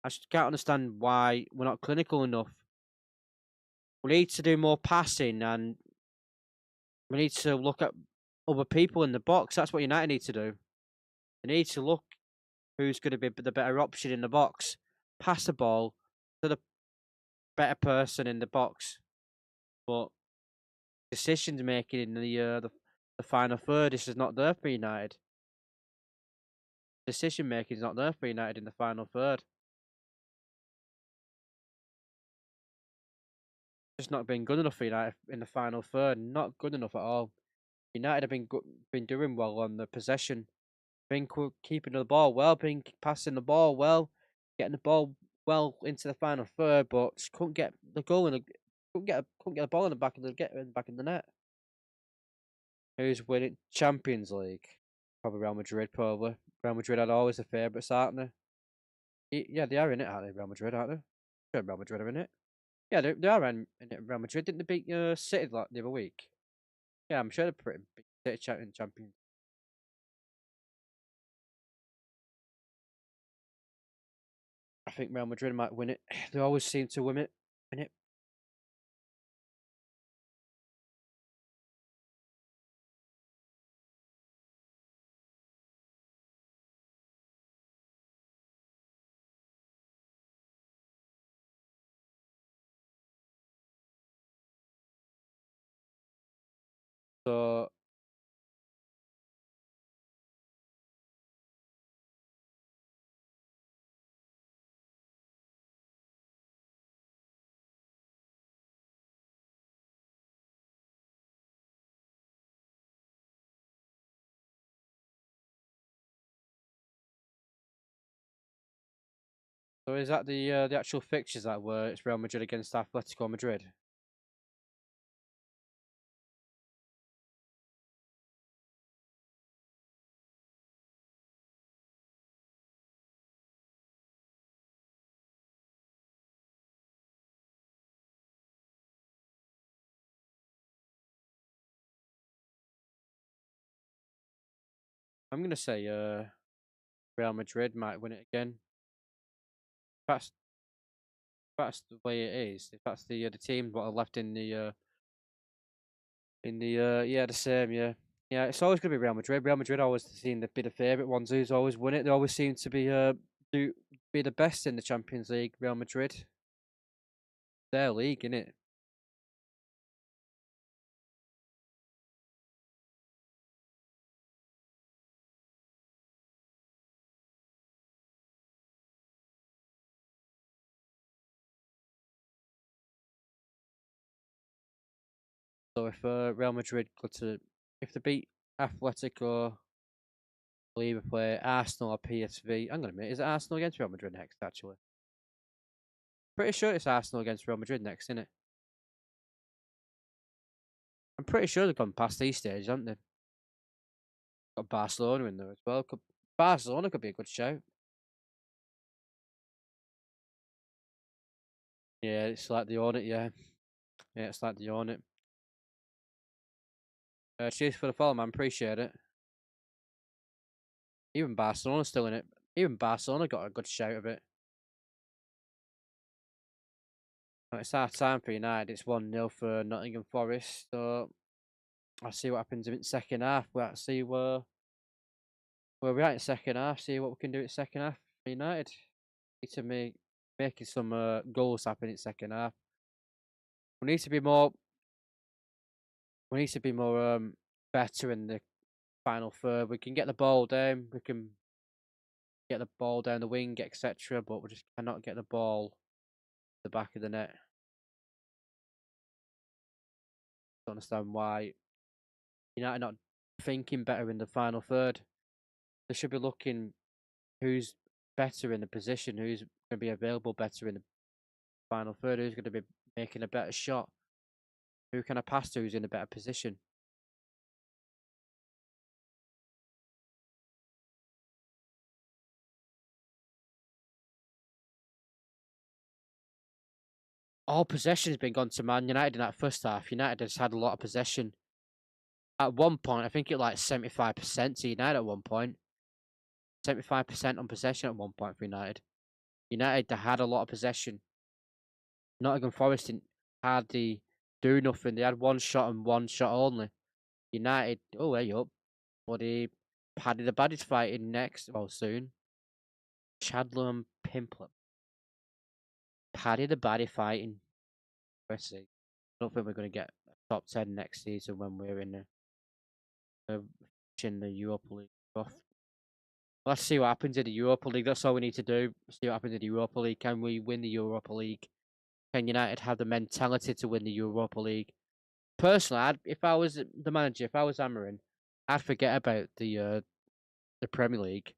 I just can't understand why we're not clinical enough. We need to do more passing and we need to look at other people in the box. That's what United need to do. They need to look who's going to be the better option in the box. Pass the ball to the better person in the box. But decisions making in the final third is just not there for United. Decision making is not there for United in the final third. Just not been good enough for United in the final third. Not good enough at all. United have been doing well on the possession, been keeping the ball well, been passing the ball well, getting the ball well into the final third, but just couldn't get the goal and couldn't get the ball in the back of the net. Who's winning Champions League? Probably Real Madrid, probably. Real Madrid are always the favourites, aren't they? Yeah, they are in it, aren't they? Real Madrid, aren't they? Sure, Real Madrid are in it. Yeah, they are in it. Real Madrid didn't they beat City like the other week? Yeah, I'm sure they're pretty big City champions. I think Real Madrid might win it. They always seem to win it. Win it. So So is that the actual fixtures that were it's Real Madrid against Atletico Madrid? I'm gonna say Real Madrid might win it again. That's that's the way it is. If that's the team what are left in the yeah the same yeah it's always gonna be Real Madrid. Real Madrid always seem to be the favourite ones who's always win it. They always seem to do be the best in the Champions League. Real Madrid, their league, innit? So if Real Madrid go to if they beat Atletico, will either play Arsenal or PSV. I'm gonna admit, is it Arsenal against Real Madrid next? Actually, pretty sure it's Arsenal against Real Madrid next, isn't it? I'm pretty sure they've gone past these stages, haven't they? Got Barcelona in there as well. Barcelona could be a good shout. Yeah, it's like they own it. Yeah, yeah, it's like they own it. Cheers for the follow, man. Appreciate it. Even Barcelona's still in it. Even Barcelona got a good shout of it. It's half time for United. It's 1-0 for Nottingham Forest. So I'll see what happens in the second half. We'll see where we're at in second half. See what we can do in second half for United. Need to making some goals happen in second half. We need to be more. We need to be more better in the final third. We can get the ball down. We can get the ball down the wing, etc. But we just cannot get the ball the back of the net. Don't understand why United not thinking better in the final third. They should be looking who's better in the position, who's going to be available better in the final third, who's going to be making a better shot, who can I pass to who's in a better position. All possession has been gone to Man United in that first half. United has had a lot of possession. At one point, I think it like 75% to United at one point. 75% on possession at one point for United. United had a lot of possession. Nottingham Forest didn't hardly do nothing. They had one shot and one shot only. United, oh, way up. Bloody Paddy the Baddies fighting next, well, soon. Chadler and Pimplet. Paddy the Baddie fighting. Let's see. I don't think we're going to get a top 10 next season when we're in the Europa League stuff. Let's see what happens in the Europa League. That's all we need to do. See what happens in the Europa League. Can we win the Europa League? Can United have the mentality to win the Europa League? Personally, if I was the manager, if I was Amarin, I'd forget about the Premier League.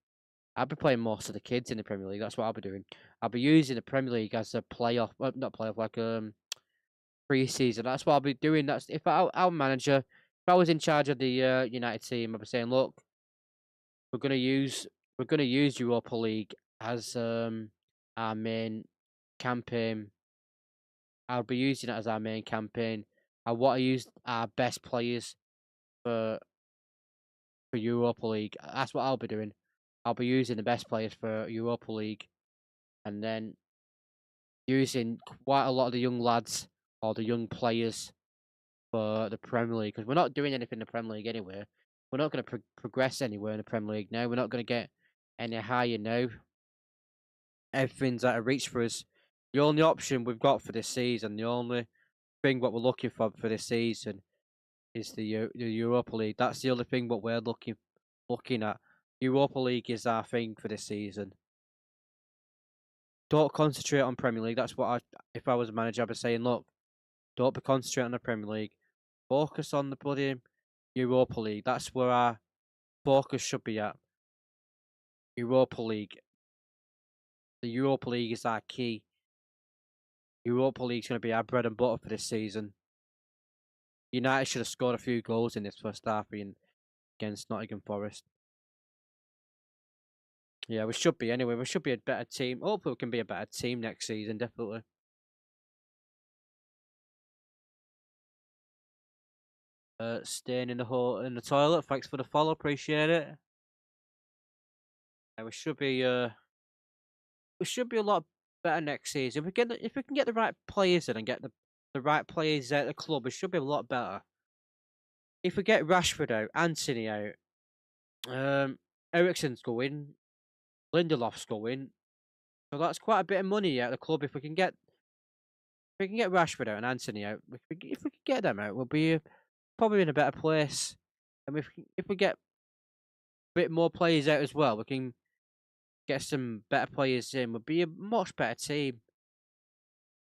I'd be playing most of the kids in the Premier League. That's what I'll be doing. I'll be using the Premier League as a playoff, not playoff, like pre-season. That's what I'll be doing. That's if I manager, if I was in charge of the United team, I'd be saying, look, we're gonna use Europa League as our main campaign. I'll be using it as our main campaign. I want to use our best players for Europa League. That's what I'll be doing. I'll be using the best players for Europa League, and then using quite a lot of the young lads or the young players for the Premier League, because we're not doing anything in the Premier League anyway. We're not going to progress anywhere in the Premier League now. We're not going to get any higher now. Everything's out of reach for us. The only option we've got for this season, the only thing what we're looking for this season is the Europa League. That's the only thing what we're looking at. Europa League is our thing for this season. Don't concentrate on Premier League. That's what if I was a manager, I'd be saying, look, don't be concentrating on the Premier League. Focus on the bloody Europa League. That's where our focus should be at. Europa League. The Europa League is our key. Europa League's going to be our bread and butter for this season. United should have scored a few goals in this first half against Nottingham Forest. Yeah, we should be anyway. We should be a better team. Hopefully, we can be a better team next season, definitely. Staying in the toilet. Thanks for the follow. Appreciate it. Yeah, we should be a lot better next season. If we can get the right players in and get the right players at the club, we should be a lot better. If we get Rashford out, Anthony out, Eriksen's going, Lindelof's going, so that's quite a bit of money out of the club. If we can get Rashford out and Anthony out, if we can get them out, we'll be probably in a better place. And if we get a bit more players out as well, we can get some better players in. We'll be a much better team.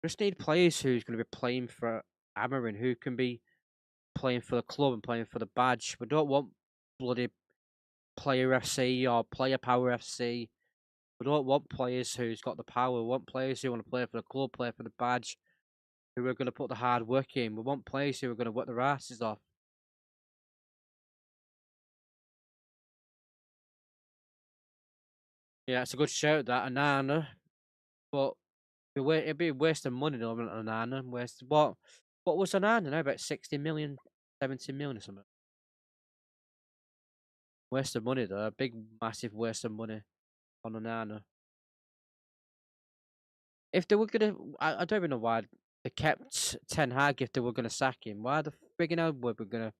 We just need players who's going to be playing for Amarin, who can be playing for the club and playing for the badge. We don't want bloody Player FC or Player Power FC. We don't want players who's got the power. We want players who want to play for the club, play for the badge, who are going to put the hard work in. We want players who are going to work their asses off. Yeah, it's a good shout, that Anana. But it'd be a waste of money though, on Anana. What was Anana now? About 60 million, 70 million or something. Waste of money though. A big, massive waste of money on Anana. If they were gonna, I don't even know why they kept Ten Hag if they were gonna sack him. Why the friggin' hell were we gonna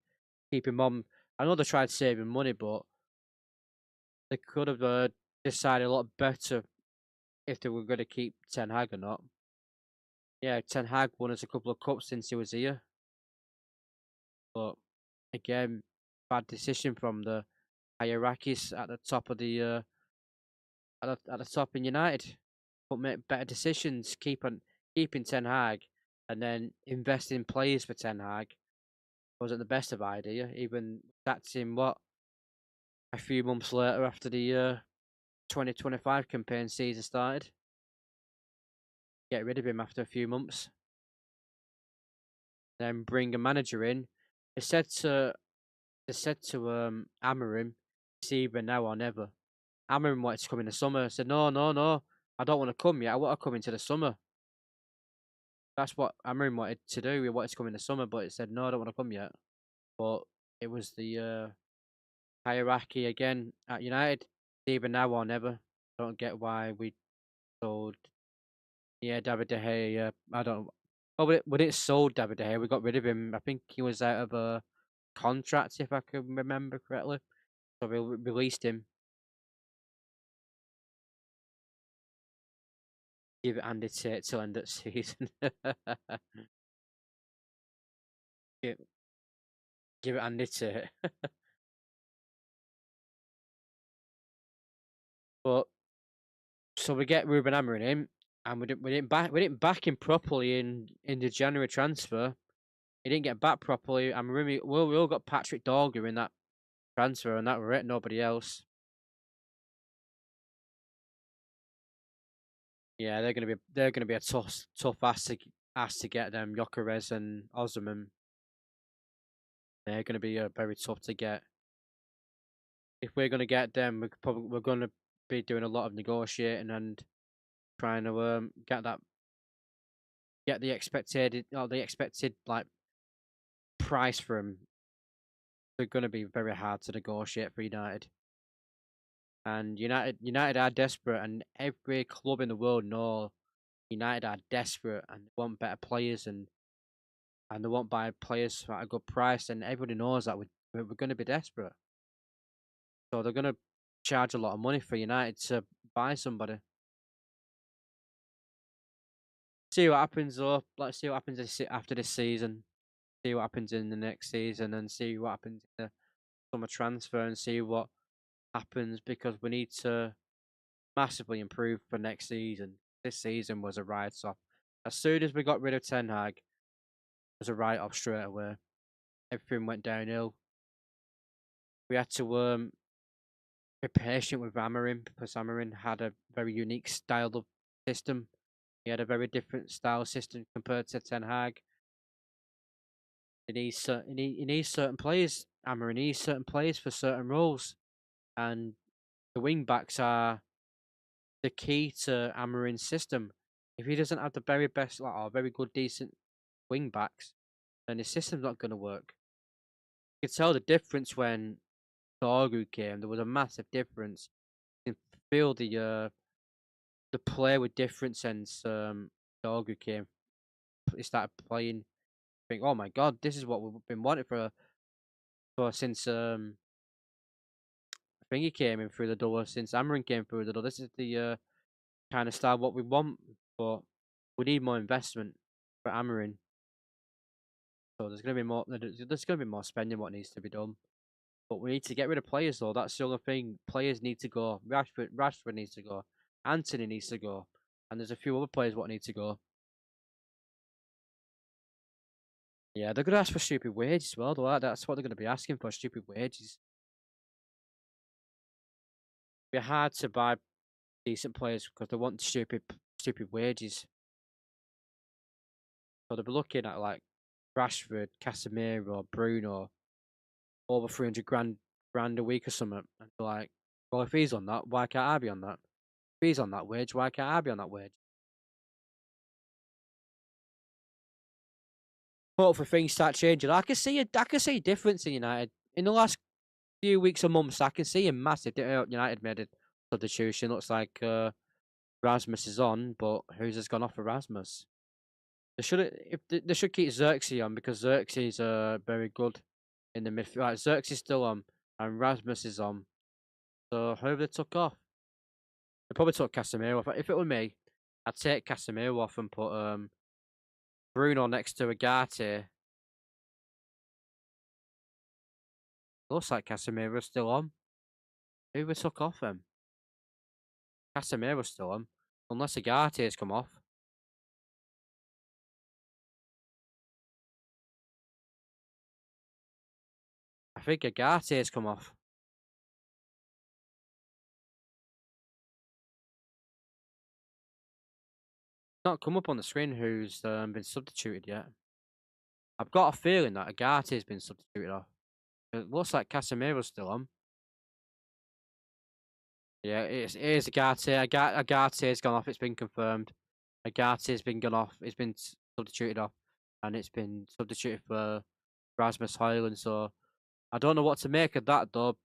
keep him on? I know they tried saving money, but they could have decided a lot better if they were gonna keep Ten Hag or not. Yeah, Ten Hag won us a couple of cups since he was here, but again, bad decision from the hierarchies at the top of the at the top in United. But make better decisions, keeping Ten Hag, and then investing in players for Ten Hag wasn't the best of idea. Even sacked him a few months later after the 2025 campaign season started. Get rid of him after a few months. Then bring a manager in. They said to Amarim, it's either now or never. Amarim wanted to come in the summer. Said no, I don't want to come yet. I want to come into the summer. That's what Amarim wanted to do. He wanted to come in the summer, but it said no, I don't want to come yet. But it was the hierarchy again at United. It's either now or never. I don't get why we sold. Yeah, David De Gea. Yeah, I don't. Oh, we didn't sold David De Gea. We got rid of him. I think he was out of a contract, if I can remember correctly. So we released him. Give it Andy Tate till end of season. give, give it Andy Tate. But so we get Ruben Amorim in, and we didn't back him properly in the January transfer. He didn't get back properly. And we all got Patrick Dorgu in that transfer, and that were it. Nobody else. Yeah, they're gonna be a tough ass to get them. Jokeres and Osman. They're gonna be very tough to get. if we're gonna get them, we're gonna be doing a lot of negotiating and trying to get the expected like price for them. They're gonna be very hard to negotiate for United. And United are desperate, and every club in the world know United are desperate and they want better players and they want buy players at a good price. And everybody knows that we're going to be desperate, so they're going to charge a lot of money for United to buy somebody. See what happens though. Let's see what happens after this season. See what happens in the next season, and see what happens in the summer transfer, and see what happens because we need to massively improve for next season. This season was a write-off. As soon as we got rid of Ten Hag, it was a write-off straight away. Everything went downhill. We had to be patient with Amarin because Amarin had a very unique style of system. He had a very different style system compared to Ten Hag. He needs certain players. Amarin needs certain players for certain roles, and the wing backs are the key to Amarin's system. If he doesn't have the very best, like, or very good, decent wing backs, then his system's not going to work. You could tell the difference when Dorgu came. There was a massive difference. You can feel the play with difference since Dorgu came. He started playing. Think, oh my god, this is what we've been wanting for since I think he came in through the door. Since Amarin came through the door, this is the kind of style what we want, but we need more investment for Amarin. So there's gonna be more. There's gonna be more spending what needs to be done. But we need to get rid of players though. That's the other thing. Players need to go. Rashford needs to go. Anthony needs to go. And there's a few other players what need to go. Yeah, they're gonna ask for stupid wages as well, though. That's what they're gonna be asking for, stupid wages. It'll be hard to buy decent players because they want stupid wages. So they'll be looking at like Rashford, Casemiro, Bruno, over 300 grand a week or something. And they're like, well, if he's on that, why can't I be on that? If he's on that wage, why can't I be on that wage? Hopefully things start changing. I can see a difference in United in the last few weeks or months. I can see a massive. United made a substitution. Looks like Rasmus is on, but who's has gone off for Rasmus? They should keep Xerxes on because Xerxes is very good in the midfield. Like, Xerxes is still on and Rasmus is on. So whoever they took off, they probably took Casemiro off. If it were me, I'd take Casemiro off and put Bruno next to Agate. Looks like Casemiro's still on. Who we took off him? Casemiro's still on. Unless Agate's come off. I think Agate's come off. Not come up on the screen who's been substituted yet. I've got a feeling that Agate's been substituted off. It looks like Casemiro's still on. Yeah, it is Agate. Agate's gone off. It's been confirmed. Agate's been gone off. It's been substituted off. And it's been substituted for Rasmus Højlund. So I don't know what to make of that though.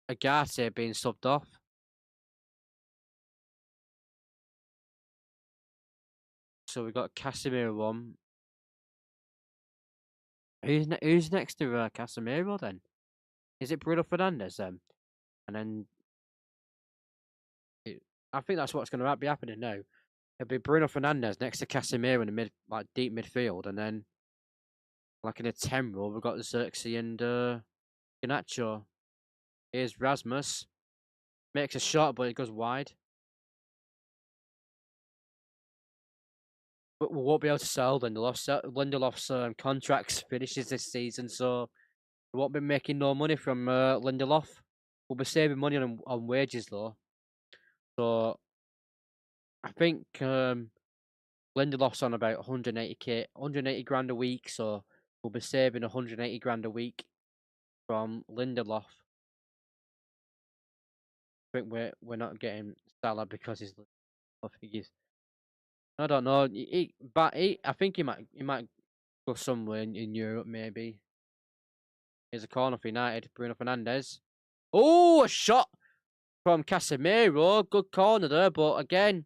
Agate being subbed off. So we got Casemiro on. Who's next to Casemiro then? Is it Bruno Fernandes then? And then I think that's what's going to be happening now. It'll be Bruno Fernandes next to Casemiro in the deep midfield, and then like in a 10 role, we've got Xerxes and Garnacho. Here's Rasmus. Makes a shot, but it goes wide. But we won't be able to sell Lindelof's. Lindelof's contract finishes this season, so we won't be making no money from Lindelof. We'll be saving money on wages though. So I think Lindelof's on about 180 grand a week. So we'll be saving 180 grand a week from Lindelof. think we're not getting Salah because he's. I think he's. I don't know. I think he might go somewhere in Europe maybe. Here's a corner for United. Bruno Fernandes. Oh, a shot from Casemiro. Good corner there, but again,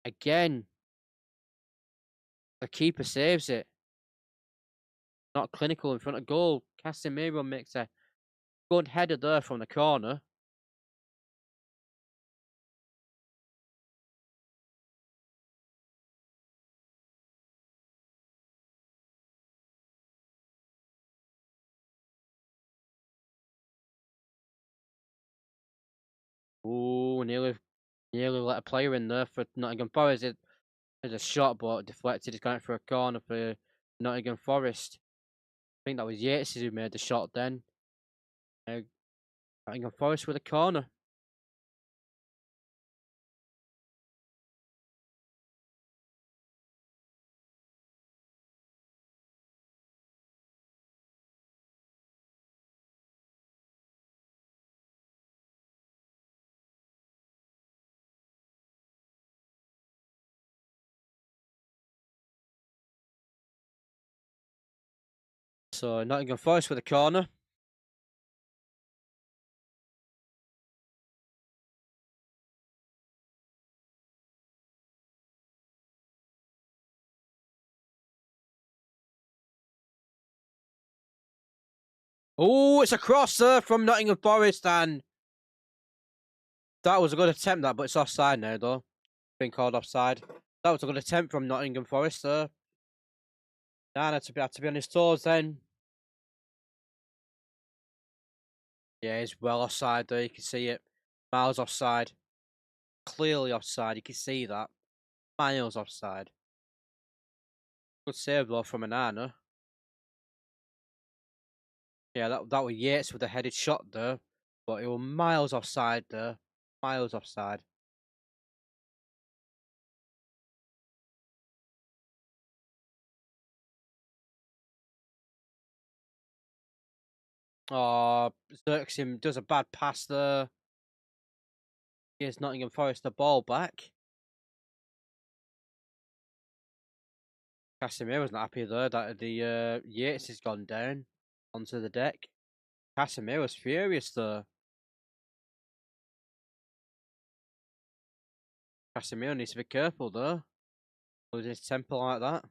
the keeper saves it. Not clinical in front of goal. Casemiro makes a good header there from the corner. Ooh, nearly let a player in there for Nottingham Forest. It's a shot, but deflected. It's going for a corner for Nottingham Forest. I think that was Yates who made the shot then. Nottingham Forest with a corner. So Nottingham Forest with a corner. Oh, it's a cross there from Nottingham Forest, and that was a good attempt, but it's offside now, though. Been called offside. That was a good attempt from Nottingham Forest there. Nana had to be on his toes then. Yeah, he's well offside there. You can see it. Miles offside. Clearly offside. You can see that. Miles offside. Good save though from Anana. Yeah, that was Yates with a headed shot there, but it was miles offside there. Miles offside. Oh, Xerxim does a bad pass there. Gives Nottingham Forest the ball back. Casemiro's not happy there that the Yates has gone down onto the deck. Casemiro's furious there. Casemiro needs to be careful there. Losing his temper like that.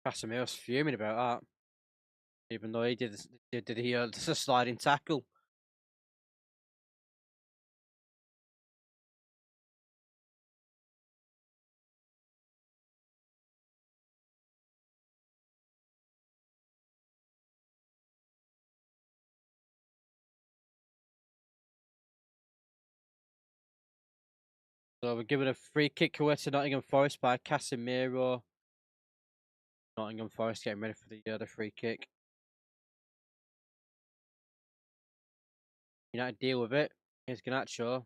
Casemiro's fuming about that. Even though he did the sliding tackle. So we're giving a free kick away to Nottingham Forest by Casemiro. Nottingham Forest getting ready for the free kick. United deal with it. Here's Garnacho.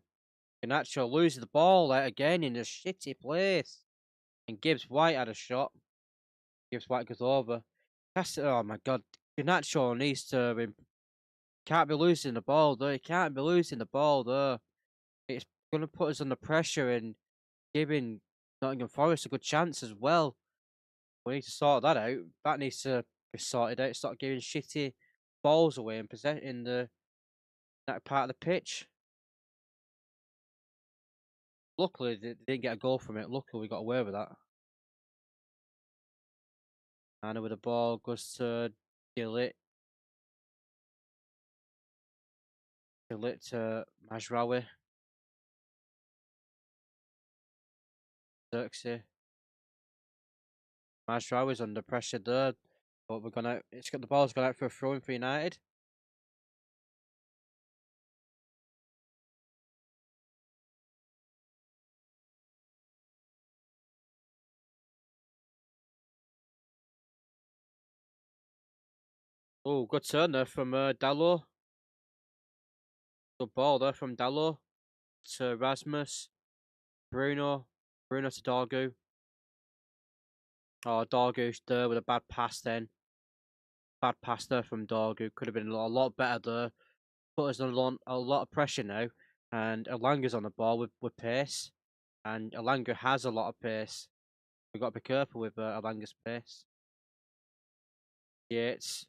Garnacho loses the ball there again in a shitty place. And Gibbs White had a shot. Gibbs White goes over. Oh my god. Garnacho needs to. Can't be losing the ball there. He can't be losing the ball there. It's going to put us under pressure and giving Nottingham Forest a good chance as well. We need to sort that out. That needs to be sorted out. Start giving shitty balls away and possessing that part of the pitch. Luckily, they didn't get a goal from it. Luckily, we got away with that. And with the ball goes to Gillett. Gillett to Majraoui. Xerxes. Majraoui's under pressure there. But the ball's gone out for a throw in for United. Oh, good turn there from Dalot. Good ball there from Dalot to Rasmus. Bruno. Bruno to Dorgu. Oh, Dorgu's there with a bad pass then. Bad pass there from Dorgu. Could have been a lot better there. Put us under a lot of pressure now. And Elanga's on the ball with pace. And Elanga has a lot of pace. We've got to be careful with Elanga's pace. Yates.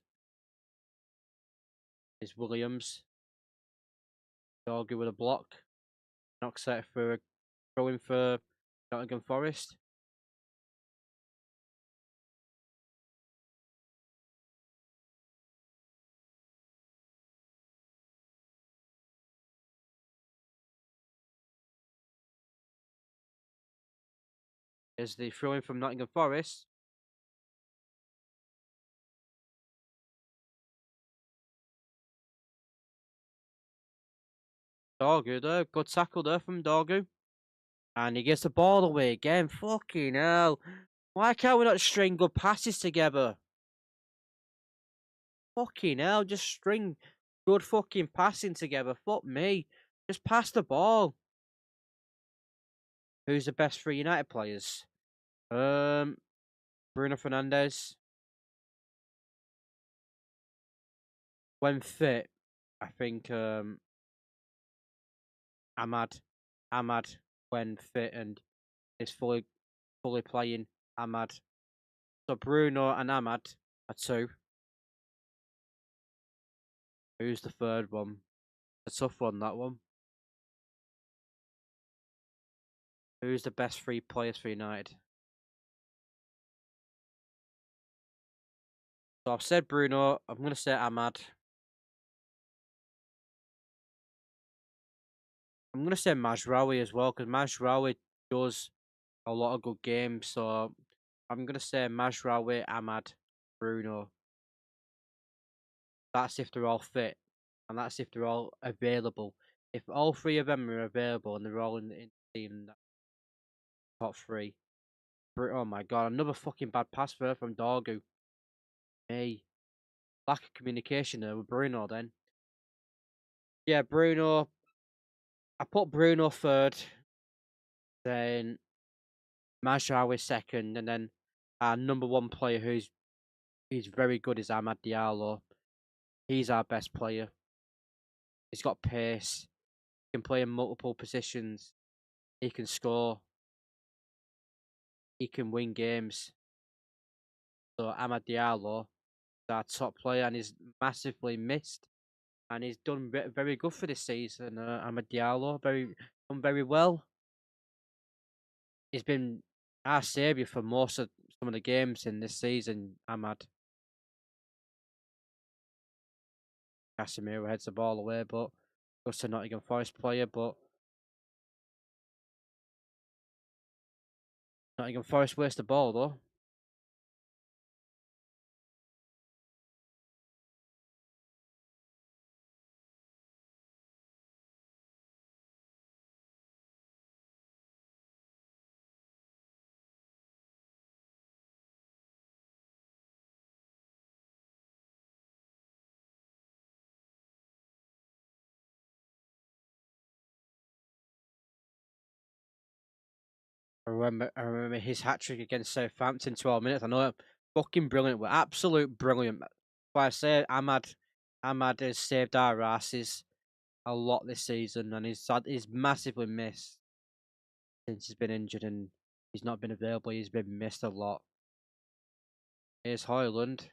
Is Williams. Dorgu with a block. Knocks out for a throw in for Nottingham Forest. Is the throw in from Nottingham Forest. Dorgu there. Good tackle there from Dorgu. And he gets the ball away again. Fucking hell. Why can't we not string good passes together? Fucking hell. Just string good fucking passing together. Fuck me. Just pass the ball. Who's the best three United players? Bruno Fernandes. When fit, I think Ahmad when fit and is fully playing Ahmad. So Bruno and Ahmad are two. Who's the third one? A tough one, that one. Who's the best three players for United? So I've said Bruno. I'm going to say Ahmad. I'm going to say Mazraoui as well, because Mazraoui does a lot of good games. So I'm going to say Mazraoui, Ahmad, Bruno. That's if they're all fit. And that's if they're all available. If all three of them are available and they're all in the team, top three. Oh my god, another fucking bad pass there from Dorgu. Hey. Lack of communication there with Bruno then. Yeah, Bruno. I put Bruno third. Then Mazraoui second. And then our number one player who's very good is Amad Diallo. He's our best player. He's got pace. He can play in multiple positions. He can score. He can win games. So Amad Diallo is our top player and he's massively missed. And he's done very good for this season. Amad Diallo done very well. He's been our saviour for most of some of the games in this season, Ahmad. Casemiro heads the ball away, but goes to Nottingham Forest player, but Nottingham Forest wastes the ball though. I remember his hat trick against Southampton 12 minutes. I know it fucking brilliant, but absolute brilliant. But I say Ahmad has saved our asses a lot this season and he's massively missed since he's been injured and he's not been available. He's been missed a lot. Here's Højlund.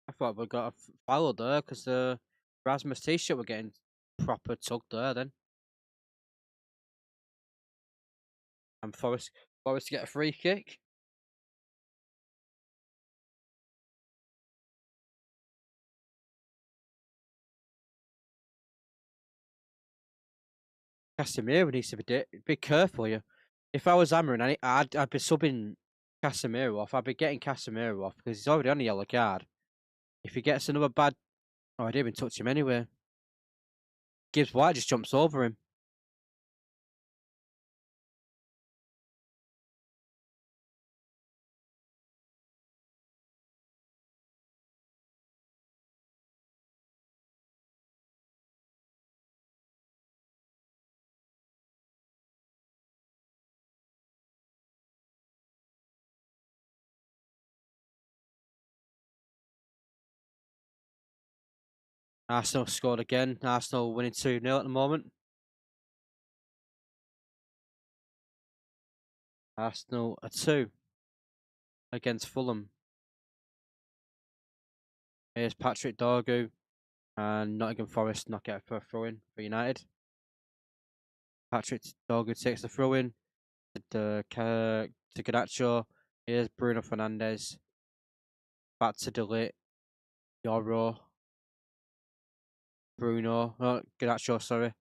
I thought we got a foul there because the Rasmus t-shirt were getting proper tugged there then. And Forest to get a free kick. Casemiro needs to be careful here. If I was hammering, I'd be subbing Casemiro off. I'd be getting Casemiro off because he's already on a yellow card. If he gets another bad... Oh, I didn't even touch him anyway. Gibbs White just jumps over him. Arsenal scored again. Arsenal winning 2-0 at the moment. Arsenal are 2 against Fulham. Here's Patrick Dorgu and Nottingham Forest knock out for a throw-in for United. Patrick Dorgu takes the throw-in to Garnacho. Here's Bruno Fernandes. Back to Delete. Yoro. Bruno. No, Garnacho, sorry.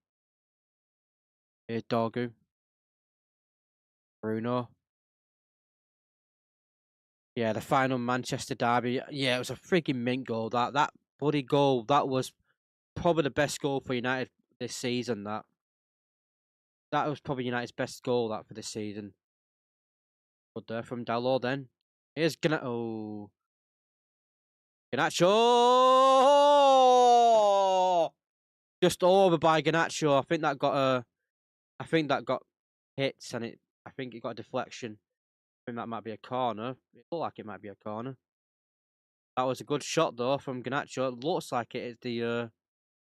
Here's Dorgu. Bruno. Yeah, the final Manchester derby. Yeah, it was a freaking mint goal. That bloody goal. That was probably the best goal for United this season. That was probably United's best goal that for this season. Good there from Dalot then. Here's Garnacho. Oh. Garnacho! Just over by Garnacho. I think that got hits and I think it got a deflection. I think that might be a corner. It looked like it might be a corner. That was a good shot though from Garnacho. It looks like it is the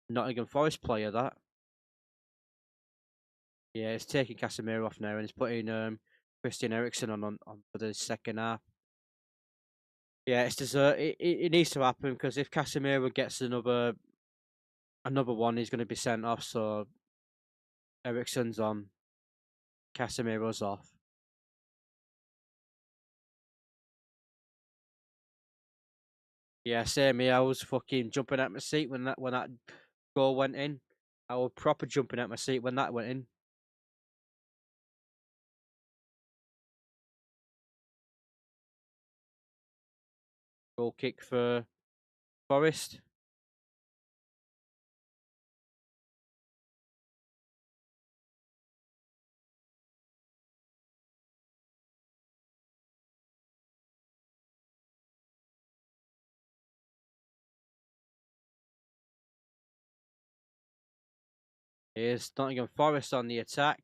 Nottingham Forest player that. Yeah, it's taking Casemiro off now and he's putting Christian Eriksen on for the second half. Yeah, it's it needs to happen because if Casemiro gets another one, he's going to be sent off. So Eriksen's on, Casemiro's off. Yeah, same here. I was fucking jumping out my seat when that goal went in. I was proper jumping out my seat when that went in. Goal kick for Forest. Here's Nottingham Forest on the attack.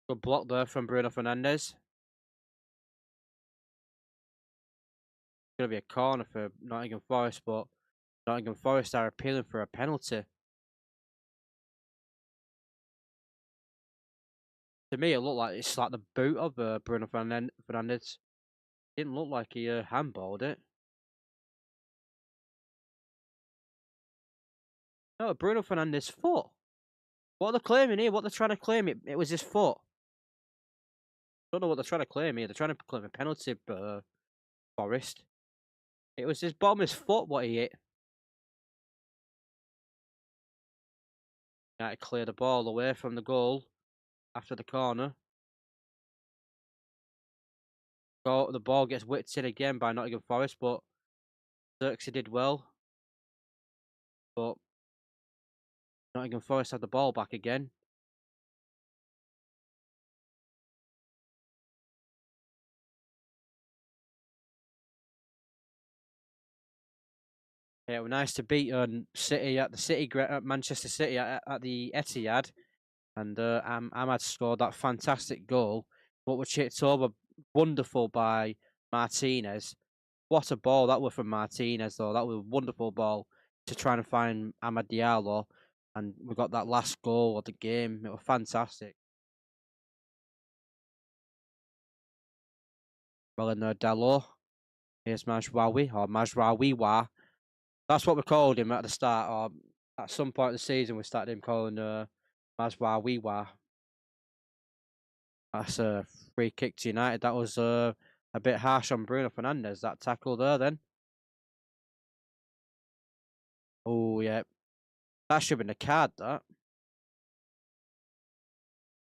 Good block there from Bruno Fernandes. Going to be a corner for Nottingham Forest, but Nottingham Forest are appealing for a penalty. To me, it looked like it's like the boot of Bruno Fernandes. Didn't look like he handballed it. No, Bruno Fernandes' foot. What they're claiming here, what they're trying to claim, it was his foot. Don't know what they're trying to claim here. They're trying to claim a penalty, Forest. It was his bottom of his foot what he hit. United clear the ball away from the goal after the corner. The ball gets whipped in again by Nottingham Forest, but Xerxes did well. But Nottingham Forest had the ball back again. Yeah, it was nice to beat City at Manchester City at the Etihad, and Ahmad scored that fantastic goal. But was chipped over wonderful by Martinez. What a ball that was from Martinez, though. That was a wonderful ball to try and find Amad Diallo, and we got that last goal of the game. It was fantastic. Well, in Dalot, here's Majrawiwa. That's what we called him at the start, or at some point in the season, we started him calling Majrawiwa. That's a free kick to United. That was a bit harsh on Bruno Fernandes, that tackle there then. Oh, yeah. That should have been a card, that.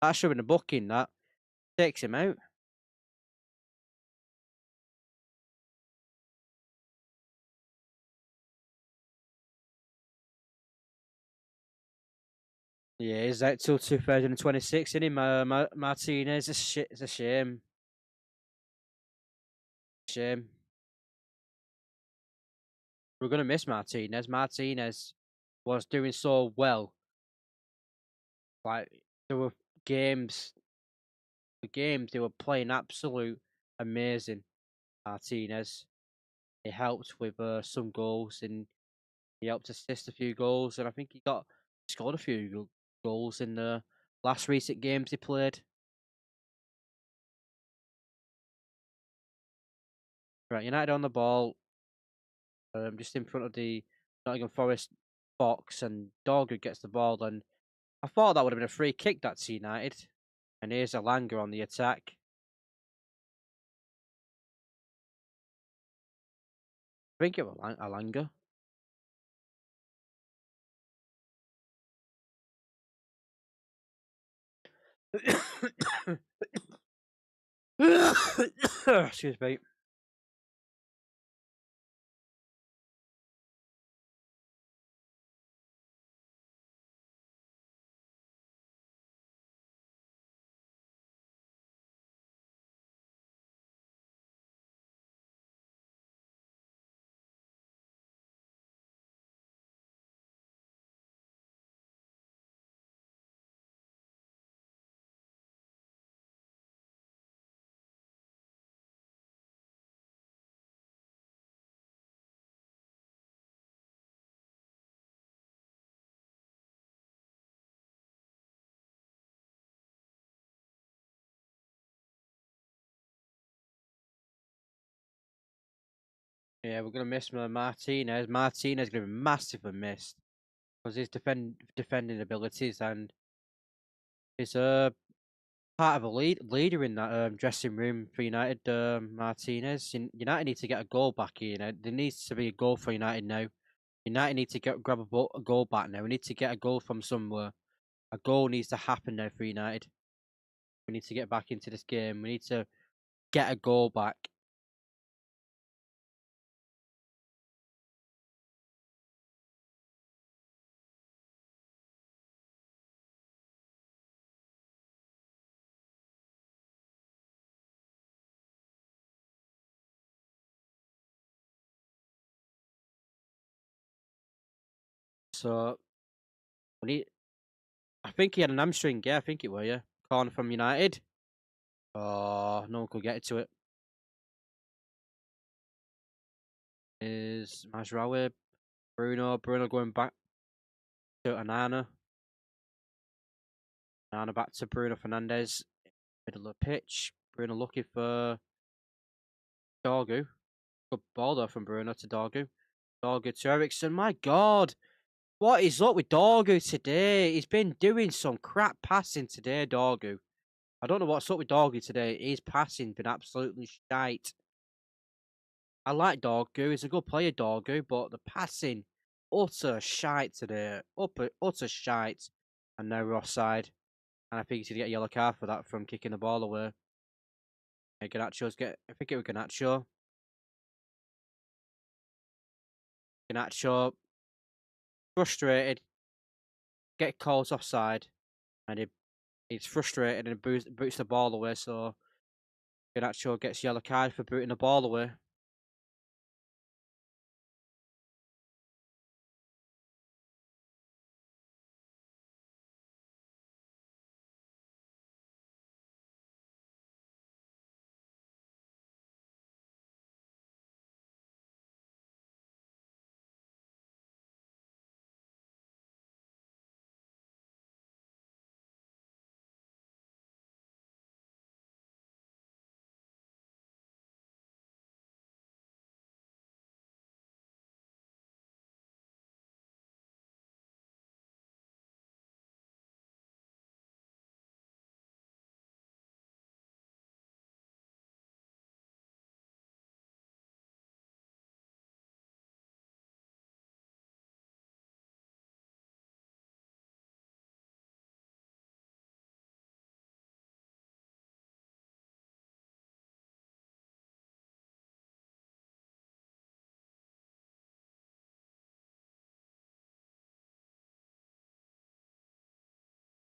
That should have been a booking, that. Takes him out. Yeah, he's out till 2026, isn't he, Martinez? It's a shame. Shame. We're going to miss Martinez. Martinez was doing so well. Like, there were games, they were playing absolute amazing. Martinez. It helped with some goals He helped assist a few goals, and I think he scored a few goals in the last recent games he played. Right, United on the ball, just in front of the Nottingham Forest box, and Dorgu gets the ball, and I thought that would have been a free kick. That's United, and here's Alanga on the attack. I think it was Alanga. Excuse me. Yeah, we're gonna miss Martinez. Martinez gonna be massively missed because his defending abilities, and he's part of a leader in that dressing room for United. Martinez. United need to get a goal back here. There needs to be a goal for United now. United need to grab a goal back now. We need to get a goal from somewhere. A goal needs to happen now for United. We need to get back into this game. We need to get a goal back. So we need. I think he had an hamstring. Yeah, I think it was. Yeah, corner from United. Oh, no one could get to it. Is Mazraoui, Bruno going back to Anana. Anana back to Bruno Fernandes. Middle of the pitch. Bruno looking for Dorgu. Good ball though from Bruno to Dorgu. Dorgu to Ericsson. My God. What is up with Dorgu today? He's been doing some crap passing today, Dorgu. I don't know what's up with Dorgu today. His passing been absolutely shite. I like Dorgu. He's a good player, Dorgu, but the passing, utter shite today. Utter shite. And now we're offside. And I think he's going to get a yellow card for that from kicking the ball away. I think it was Garnacho. Garnacho, frustrated, get calls offside, and he's frustrated and boots the ball away, so Garnacho gets yellow card for booting the ball away.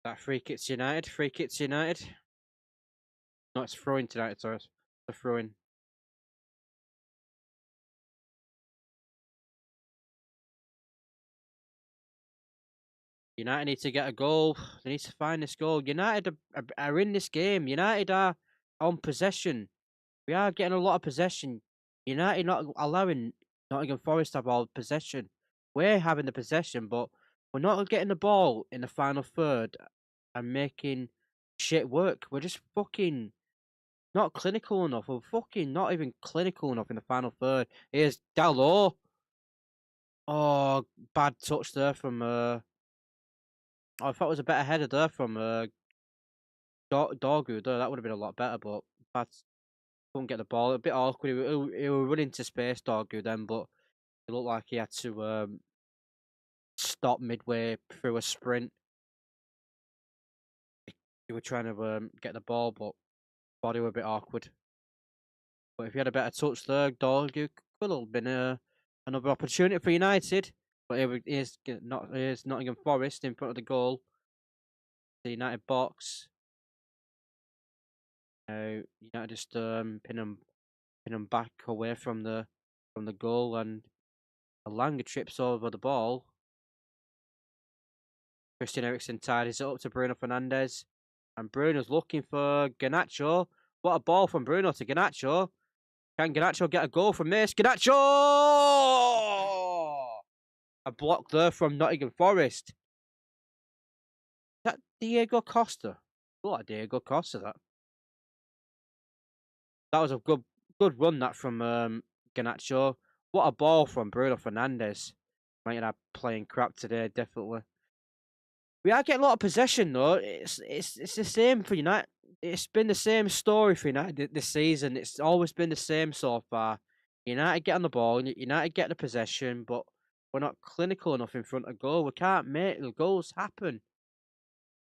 That free kick's United. Free kick's United. No, it's throwing tonight, sorry. It's a throwing. United need to get a goal. They need to find this goal. United are in this game. United are on possession. We are getting a lot of possession. United not allowing Nottingham Forest to have all possession. we're having the possession, but we're not getting the ball in the final third and making shit work. We're just fucking not clinical enough. We're fucking not even clinical enough in the final third. Here's Dalot. Oh, bad touch there from I thought it was a better header there from Dorgu there. That would have been a lot better, but bad. Couldn't get the ball. A bit awkward. He was running to space, Dorgu then, but it looked like he had to stop midway through a sprint. He was trying to get the ball, but body were a bit awkward. But if he had a better touch there, Dorgu could have been another opportunity for United. But here's Nottingham Forest in front of the goal. The United box. United just pin them back away from the goal, and Alanga trips over the ball. Christian Eriksen tidies it up to Bruno Fernandes, and Bruno's looking for Garnacho. What a ball from Bruno to Garnacho. Can Garnacho get a goal from this? Garnacho! A block there from Nottingham Forest. Is that Diego Costa? Look like Diego Costa, that. That was a good run, that, from Garnacho. What a ball from Bruno Fernandes. Might have playing crap today, definitely. We are getting a lot of possession though. It's the same for United. It's been the same story for United this season. It's always been the same so far. United get on the ball, United get the possession, but we're not clinical enough in front of goal. We can't make the goals happen.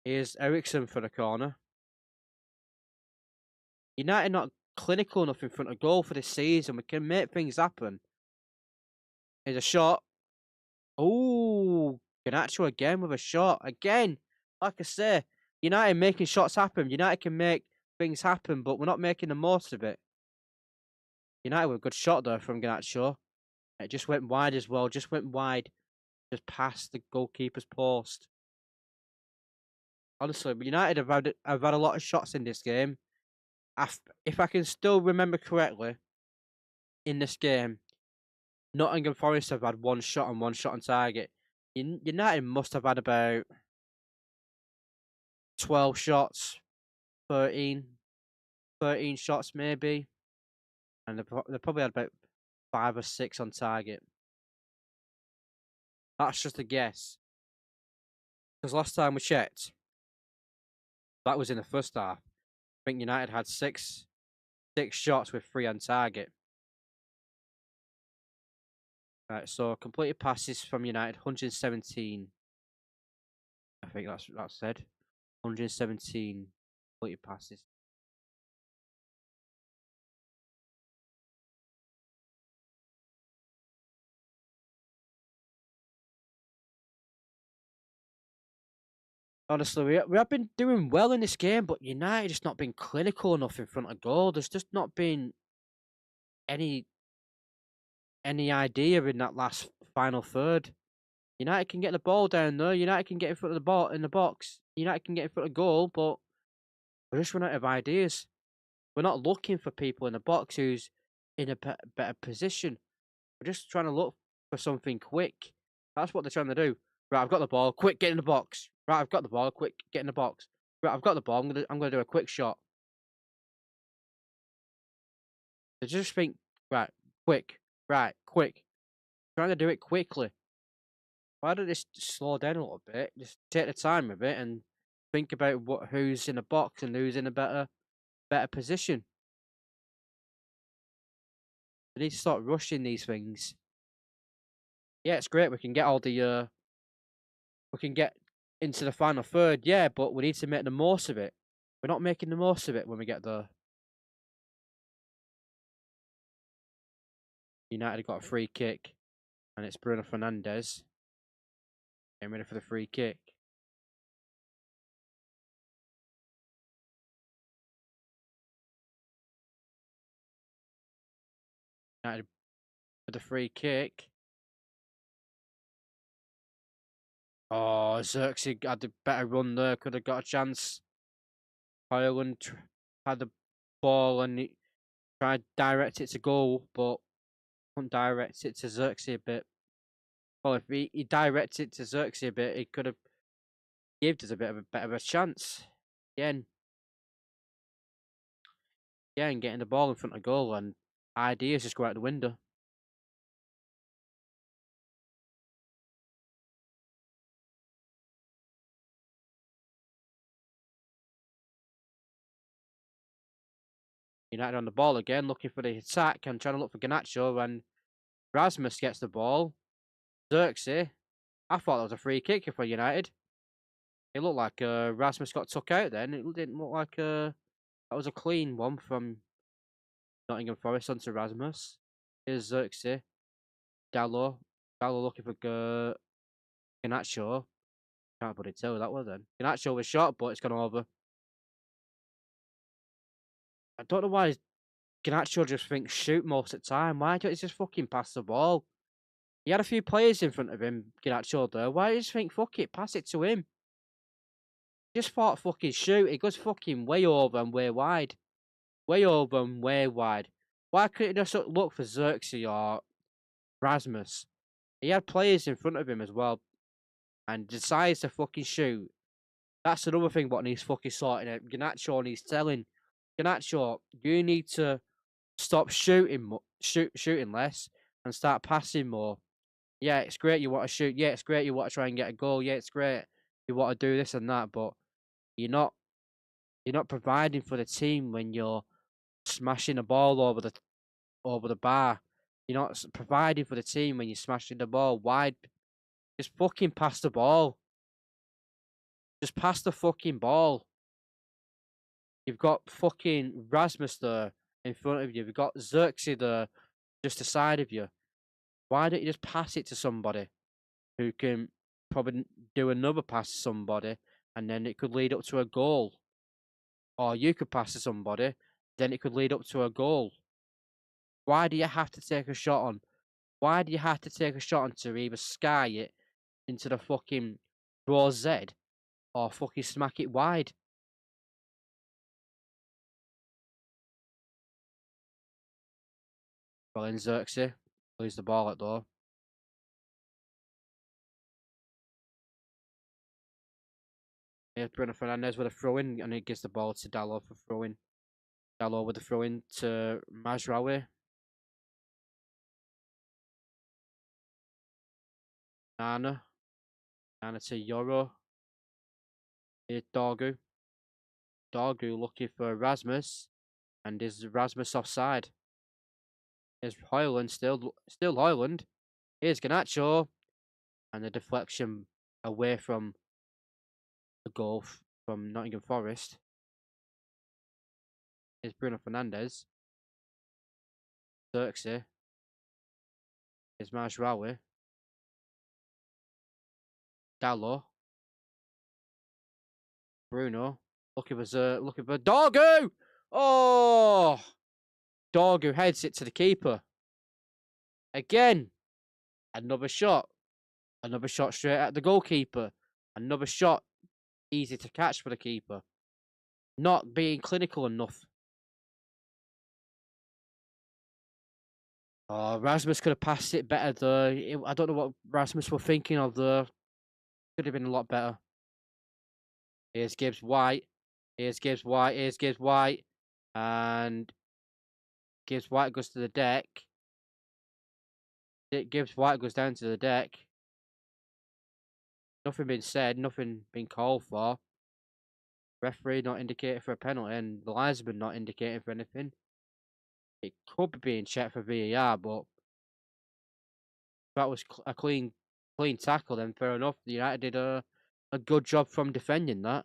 Here's Eriksen for the corner. United not clinical enough in front of goal for this season. We can make things happen. Here's a shot. Oh, Garnacho again with a shot. Again, like I say, United making shots happen. United can make things happen, but we're not making the most of it. United with a good shot there from Garnacho. It just went wide as well. Just went wide. Just past the goalkeeper's post. Honestly, United have had a lot of shots in this game. If I can still remember correctly, in this game, Nottingham Forest have had one shot on target. United must have had about 12 shots, 13 shots maybe. And they probably had about 5 or 6 on target. That's just a guess. Because last time we checked, that was in the first half. I think United had 6 shots with 3 on target. Right, so completed passes from United, 117. I think that's said. 117 completed passes. Honestly, we have been doing well in this game, but United just not been clinical enough in front of goal. There's just not been any idea in that last final third. United can get the ball down there. United can get in front of the ball in the box. United can get in front of goal, but we're just running out of ideas. We're not looking for people in the box who's in a better position. We're just trying to look for something quick. That's what they're trying to do. Right, I've got the ball. Quick, get in the box. Right, I've got the ball. Quick, get in the box. Right, I've got the ball. I'm gonna do a quick shot. They just think, right, quick, quick. Trying to do it quickly. Why don't they slow down a little bit? Just take the time with it and think about who's in the box and who's in a better position. They need to start rushing these things. Yeah, it's great. We can get all the we can get into the final third. Yeah, but we need to make the most of it. We're not making the most of it when we get there. United got a free kick, and it's Bruno Fernandes getting ready for the free kick. United for the free kick. Oh, Xerxes had the better run there. Could have got a chance. Ireland had the ball and he tried to direct it to goal, but couldn't direct it to Xerxes a bit. Well, if he directs it to Xerxes a bit, he could have given us a bit of a better a chance. Again, and getting the ball in front of goal and ideas just go out the window. United on the ball again, looking for the attack and trying to look for Garnacho, and Rasmus gets the ball. Xerxes, I thought that was a free kick for United. It looked like Rasmus got took out then. It didn't look like that was a clean one from Nottingham Forest onto Rasmus. Here's Xerxes. Gallo. Gallo looking for Garnacho. Can't bloody tell who that was then. Garnacho was shot, but it's gone over. I don't know why Garnacho just thinks shoot most of the time. Why don't he just fucking pass the ball? He had a few players in front of him, Garnacho there. Why do you just think, fuck it, pass it to him? Just thought fucking shoot. It goes fucking way over and way wide. Way over and way wide. Why couldn't he just look for Xerxes or Rasmus? He had players in front of him as well. And decides to fucking shoot. That's another thing what needs fucking sorting out. Garnacho needs telling. Garnacho, you need to stop shooting less and start passing more. Yeah, it's great you want to shoot. Yeah, it's great you want to try and get a goal. Yeah, it's great you want to do this and that, but you're not providing for the team when you're smashing the ball over the bar. You're not providing for the team when you're smashing the ball wide. Just fucking pass the ball. Just pass the fucking ball. You've got fucking Rasmus there in front of you. You've got Xerxes there just aside of you. Why don't you just pass it to somebody who can probably do another pass to somebody and then it could lead up to a goal? Or you could pass to somebody, then it could lead up to a goal. Why do you have to take a shot on? Why do you have to take a shot on to either sky it into the fucking raw Z or fucking smack it wide? Well, in Xerxes, lose the ball at though. Here's Bruno Fernandes with a throw in, and he gives the ball to Dalot for throwing. Dalot with a throw in to Mazraoui. Nana. Nana to Yoro. Here's Dorgu. Dorgu looking for Rasmus. And is Rasmus offside? Here's Hoyland, still Hoyland. Here's Garnacho. And the deflection away from the goal from Nottingham Forest. Here's Bruno Fernandes. Xerxes. Here's Mazraoui. Dalot. Bruno. Looking for Dorgu! Oh! Dorgu heads it to the keeper. Again. Another shot. Another shot straight at the goalkeeper. Another shot. Easy to catch for the keeper. Not being clinical enough. Oh, Rasmus could have passed it better though. I don't know what Rasmus were thinking of there. Could have been a lot better. Here's Gibbs White. Here's Gibbs White. Here's Gibbs White. And Gibbs White goes to the deck. Gibbs White goes down to the deck. Nothing been said. Nothing been called for. Referee not indicating for a penalty, and the linesman not indicating for anything. It could be being checked for VAR, but that was a clean tackle. Then fair enough. The United did a good job from defending that.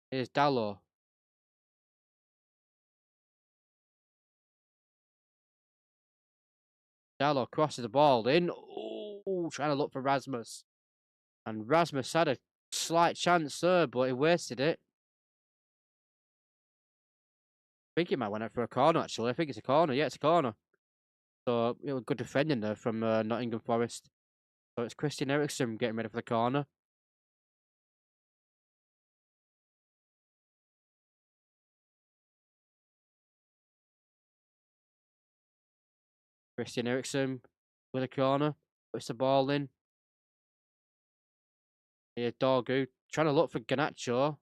Here's Dalot. Dalot crosses the ball in. Oh, trying to look for Rasmus. And Rasmus had a slight chance there, but he wasted it. I think he might went out for a corner, actually. I think it's a corner. Yeah, it's a corner. So, it was good defending there from Nottingham Forest. So, it's Christian Eriksen getting ready for the corner. Christian Eriksen with a corner. Puts the ball in. Here, Dorgu trying to look for Garnacho.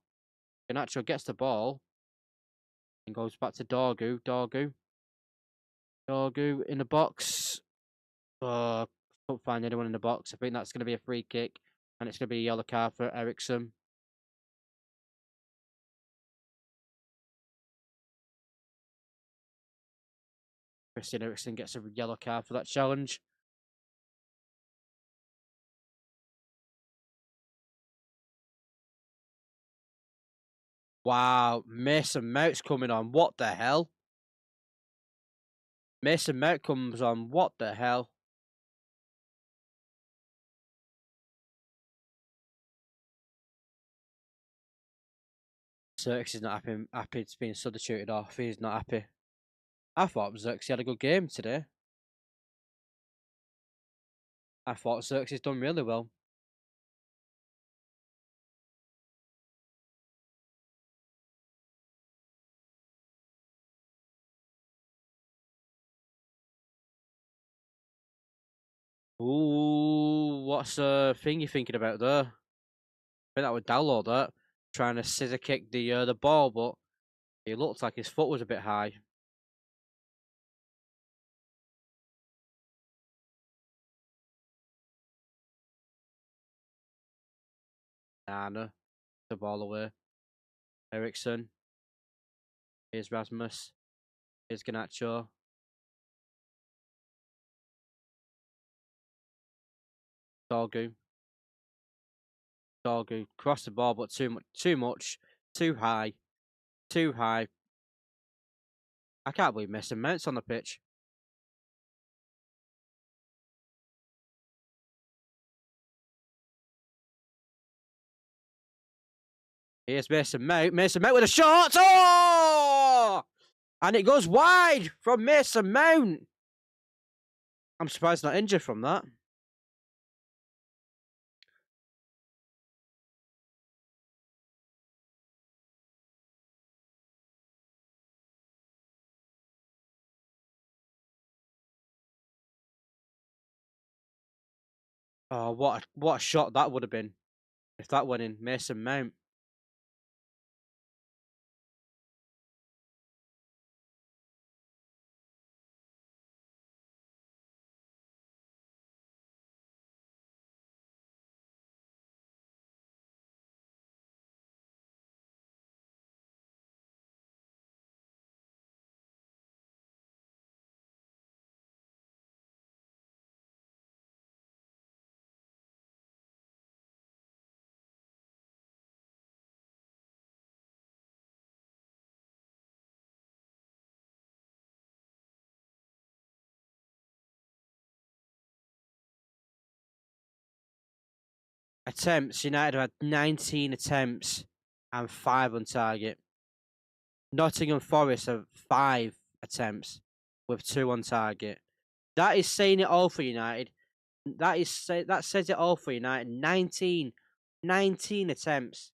Garnacho gets the ball and goes back to Dorgu. Dorgu in the box. Can't find anyone in the box. I think that's going to be a free kick, and it's going to be a yellow card for Eriksen. Christian Eriksen gets a yellow card for that challenge. Wow, Mason Mount's coming on. What the hell? Mason Mount comes on. What the hell? Xerxes is not happy it's being substituted off. He's not happy. I thought Xerxes had a good game today. I thought Xerxes done really well. Ooh, what's thing you thinking about there? I think that would download that. Trying to scissor kick the ball, but it looked like his foot was a bit high. Nah, no. The ball away. Eriksen. Here's Rasmus. Here's Garnacho. Dorgu. Crossed the ball, but too much. Too high. I can't believe Mason Mount's on the pitch. Here's Mason Mount. Mason Mount with a shot. Oh! And it goes wide from Mason Mount. I'm surprised not injured from that. Oh, what a shot that would have been if that went in. Mason Mount. Attempts. United had 19 attempts and 5 on target. Nottingham Forest have 5 attempts with 2 on target. That is saying it all for United. That says it all for United. 19 attempts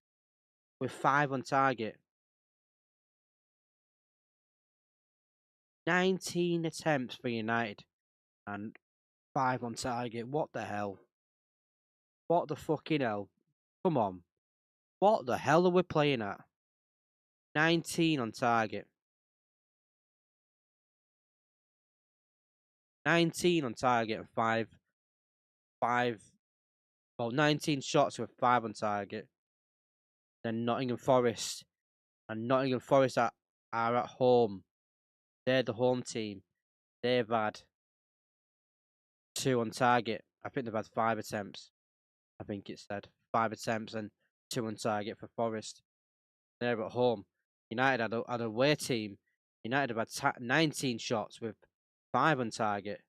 with 5 on target. 19 attempts for United and 5 on target. What the hell? What the fucking hell? Come on. What the hell are we playing at? 19 on target. 19 on target and 19 shots with 5 on target. Then Nottingham Forest. And Nottingham Forest are at home. They're the home team. They've had 2 on target. I think they've had 5 attempts. I think it said 5 attempts and 2 on target for Forest. They're at home. United had an away team. United have had 19 shots with 5 on target.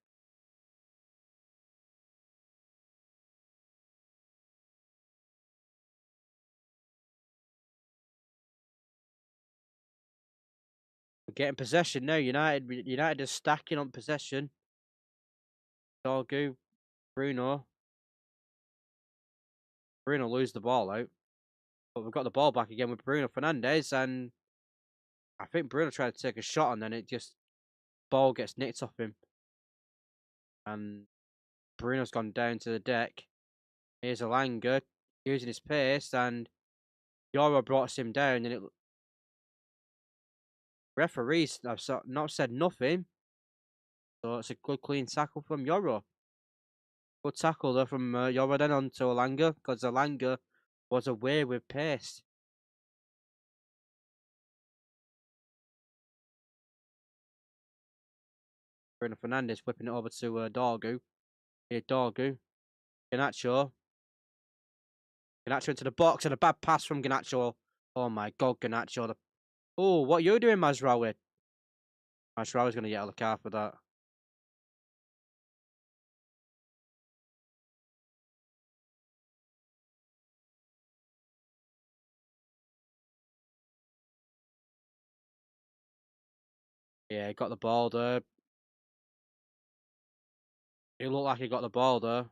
We're getting possession now. United is stacking on possession. Dorgu, Bruno lose the ball out. But we've got the ball back again with Bruno Fernandes, and I think Bruno tried to take a shot and then ball gets nicked off him. and Bruno's gone down to the deck. Here's Alanga using his pace, and Yoro brought him down, and referees have not said nothing. So it's a good clean tackle from Yoro. Good tackle there from Yoro then on to Alanga, because Alanga was away with pace. Bruno Fernandes whipping it over to Dorgu. Here, Dorgu. Garnacho. Garnacho into the box, and a bad pass from Garnacho. Oh my god, Garnacho. Oh, what are you doing, Mazraoui? Mazraoui's going to get a card for that. Yeah, got the ball there. It looked like he got the ball there.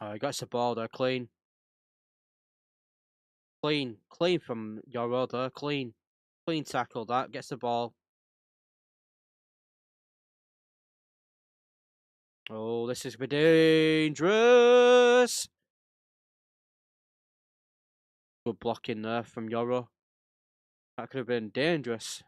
Oh, he got the ball there, clean. Clean from Yoro there, clean. Clean tackle that, gets the ball. Oh, this is dangerous. Good blocking there from Yoro. That could have been dangerous.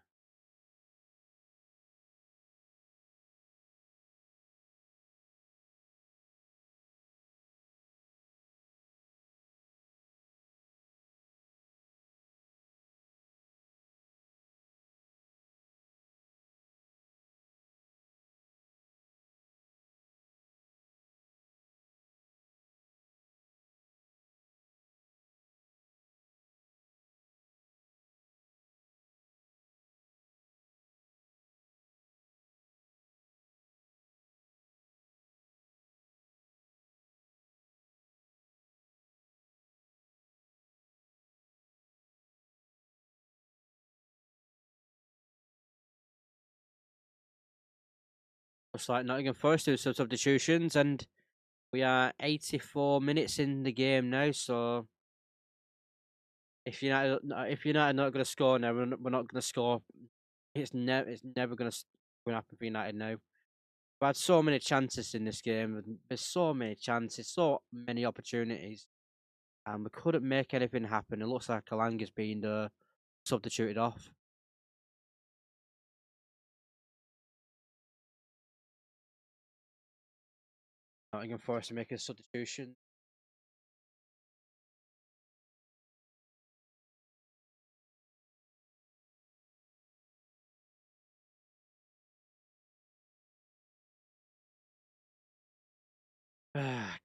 Looks like Nottingham Forest do some substitutions, and we are 84 minutes in the game now. So if United are not going to score now, we're not going to score. It's never going to happen for United now. We've had so many chances in this game. There's so many chances, so many opportunities, and we couldn't make anything happen. It looks like Kalanga's being substituted off. Nottingham Forest to make a substitution.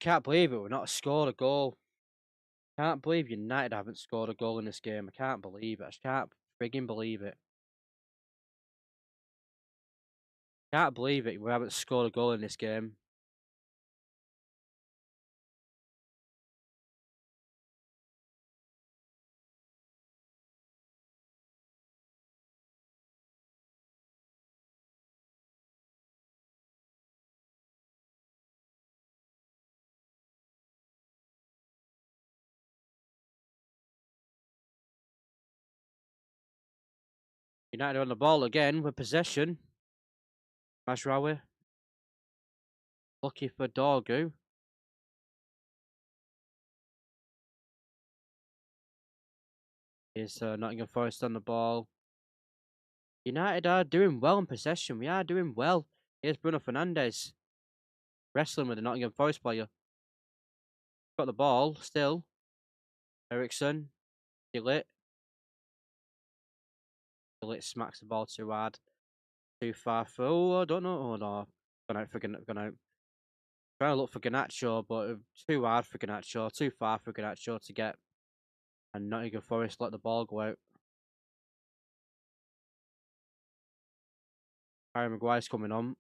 Can't believe it. We're not scored a goal. Can't believe United haven't scored a goal in this game. I can't believe it. I just can't frigging believe it. Can't believe it. We haven't scored a goal in this game. United on the ball again with possession. Mazraoui. Lucky for Dorgu. Is Nottingham Forest on the ball. United are doing well in possession. We are doing well. Here's Bruno Fernandes. Wrestling with the Nottingham Forest player. Got the ball still. Ericsson. Gillett. Gillett smacks the ball too hard. Too far through. Oh, I don't know. Oh no. Gone out. Trying to look for Garnacho, but too hard for Garnacho. Too far for Garnacho to get. And Nottingham Forest let the ball go out. Harry Maguire's coming on.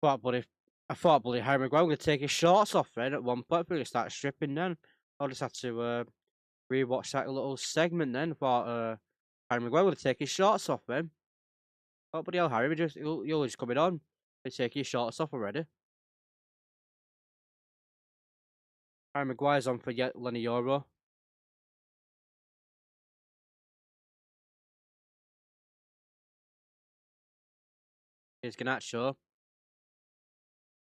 I thought bloody Harry Maguire would take his shorts off then at one point. Really start stripping then. I just had to rewatch that little segment then. Thought Harry Maguire would take his shorts off then. Oh, bloody hell, Harry, you're just coming on. They take your shorts off already. Harry Maguire's on for yet Lenny Euro. Here's Garnacho.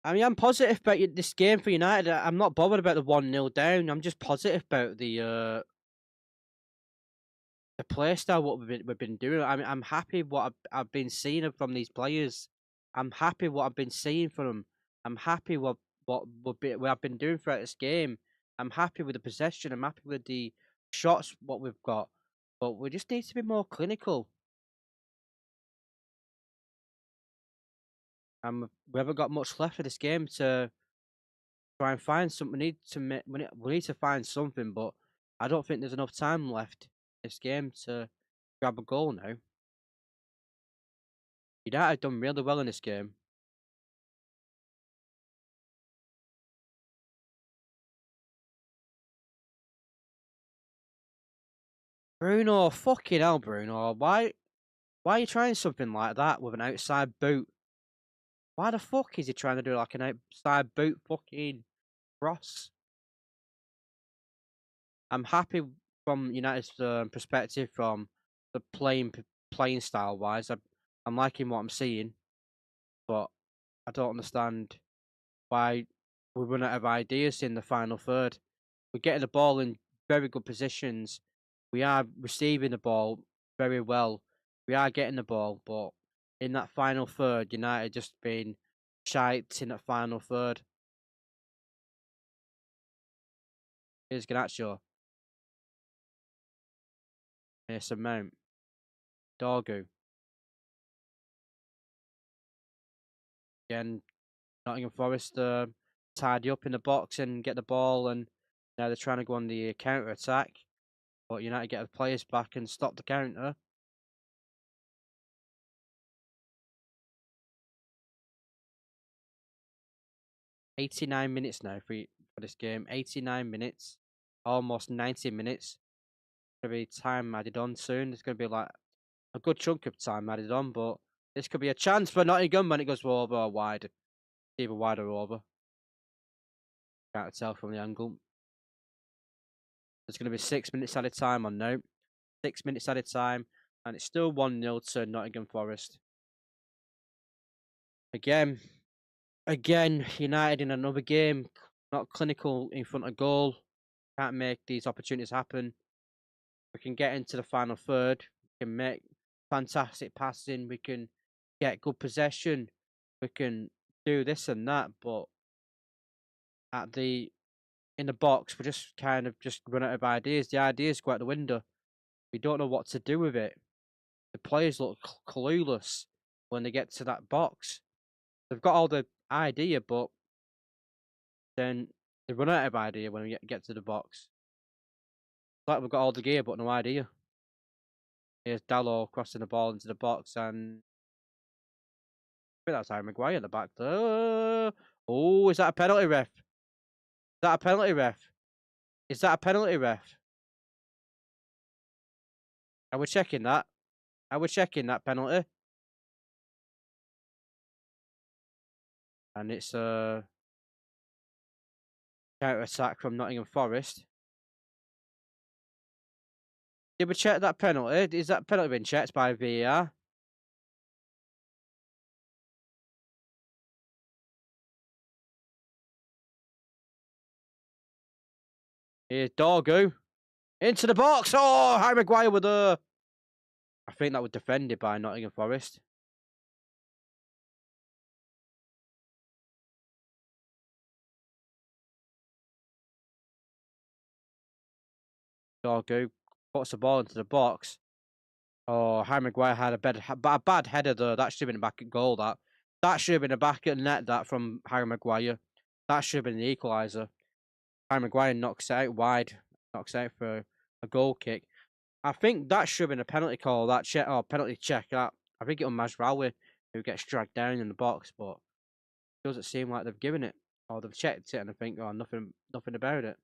I mean, I'm positive about this game for United. I'm not bothered about the 1-0 down. I'm just positive about the play style, what we've been doing. I mean, I'm happy what I've been seeing from these players. I'm happy what I've been seeing from them. I'm happy what I've been doing throughout this game. I'm happy with the possession. I'm happy with the shots what we've got, but we just need to be more clinical. We haven't got much left of this game to try and find something. We need to find something, but I don't think there's enough time left in this game to grab a goal now. United done really well in this game. Bruno, fucking hell, Bruno. Why are you trying something like that with an outside boot? Why the fuck is he trying to do like an outside boot fucking cross? I'm happy from United's perspective, from the playing style wise. I'm liking what I'm seeing, but I don't understand why we run out of ideas in the final third. We're getting the ball in very good positions. We are receiving the ball very well. We are getting the ball, but in that final third, United just been shite in that final third. Here's Garnacho. Mason Mount. Dorgu. Again, Nottingham Forest tidy up in the box and get the ball, and now they're trying to go on the counter attack. But United get the players back and stop the counter. $89 now for this game. 89 minutes. Almost 90 minutes. Gonna be time added on soon. There's gonna be like a good chunk of time added on, but this could be a chance for Nottingham when it goes over or wide. Either wide or over. Can't tell from the angle. There's gonna be 6 minutes added time on now. 6 minutes added time, and it's still 1-0 to Nottingham Forest. Again, United in another game, not clinical in front of goal. Can't make these opportunities happen. We can get into the final third. We can make fantastic passing. We can get good possession. We can do this and that, but in the box, we just kind of just run out of ideas. The ideas go out the window. We don't know what to do with it. The players look clueless when they get to that box. They've got all the idea, but then they run out of idea when we get to the box. It's like we've got all the gear, but no idea. Here's Dalot crossing the ball into the box, and I think that's Harry Maguire at the back there. Oh, is that a penalty, ref? Is that a penalty, ref? Is that a penalty, ref? Are we checking that? Are we checking that penalty? And it's a counter attack from Nottingham Forest. Did we check that penalty? Is that penalty been checked by VAR? Here's Dorgu. Into the box. Oh, Harry Maguire with a... I think that was defended by Nottingham Forest. Dorgu puts the ball into the box. Oh, Harry Maguire had a bad header though. That should have been a back at goal. That should have been a back at net. That from Harry Maguire. That should have been the equaliser. Harry Maguire knocks it out wide. Knocks it out for a goal kick. I think that should have been a penalty call. That check or penalty check. I think it was Mazraoui who gets dragged down in the box, but doesn't seem like they've given it, or they've checked it and I think, oh, nothing about it.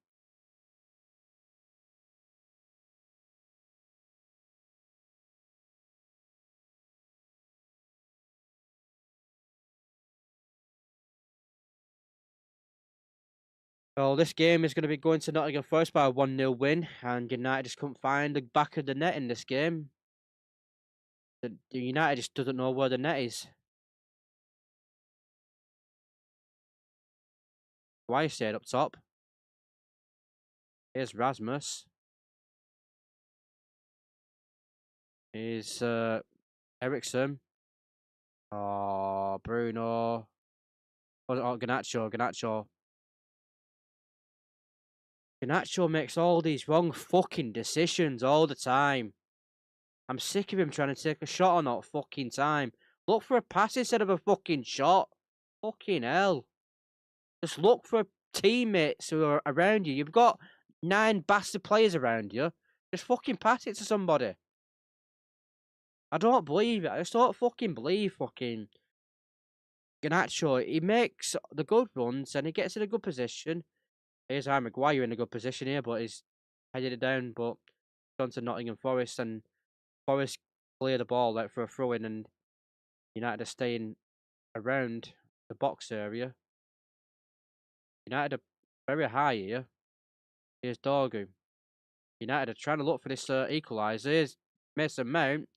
Well, this game is going to be going to Nottingham Forest by a 1-0 win, and United just couldn't find the back of the net in this game. The United just doesn't know where the net is. Why stayed up top? Here's Rasmus. Here's Ericsson. Oh, Bruno. Oh, Garnacho. Garnacho makes all these wrong fucking decisions all the time. I'm sick of him trying to take a shot on all fucking time. Look for a pass instead of a fucking shot. Fucking hell. Just look for teammates who are around you. You've got 9 bastard players around you. Just fucking pass it to somebody. I don't believe it. I just don't fucking believe fucking Garnacho. He makes the good runs and he gets in a good position. Here's Harry Maguire in a good position here, but he's headed it down. But gone to Nottingham Forest, and Forest clear the ball out for a throw in, and United are staying around the box area. United are very high here. Here's Dorgu. United are trying to look for this equaliser. Here's Mason Mount.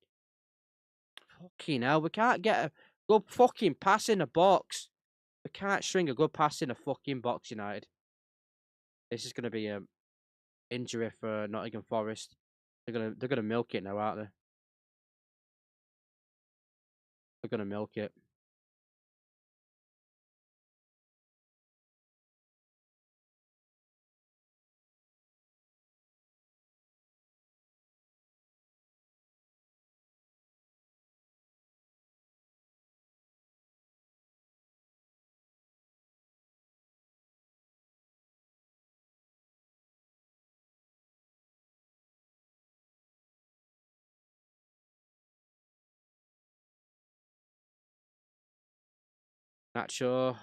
Fucking hell, we can't get a good fucking pass in the box. We can't string a good pass in a fucking box, United. This is going to be an injury for Nottingham Forest. They're gonna milk it now, aren't they? They're gonna milk it. Nacho.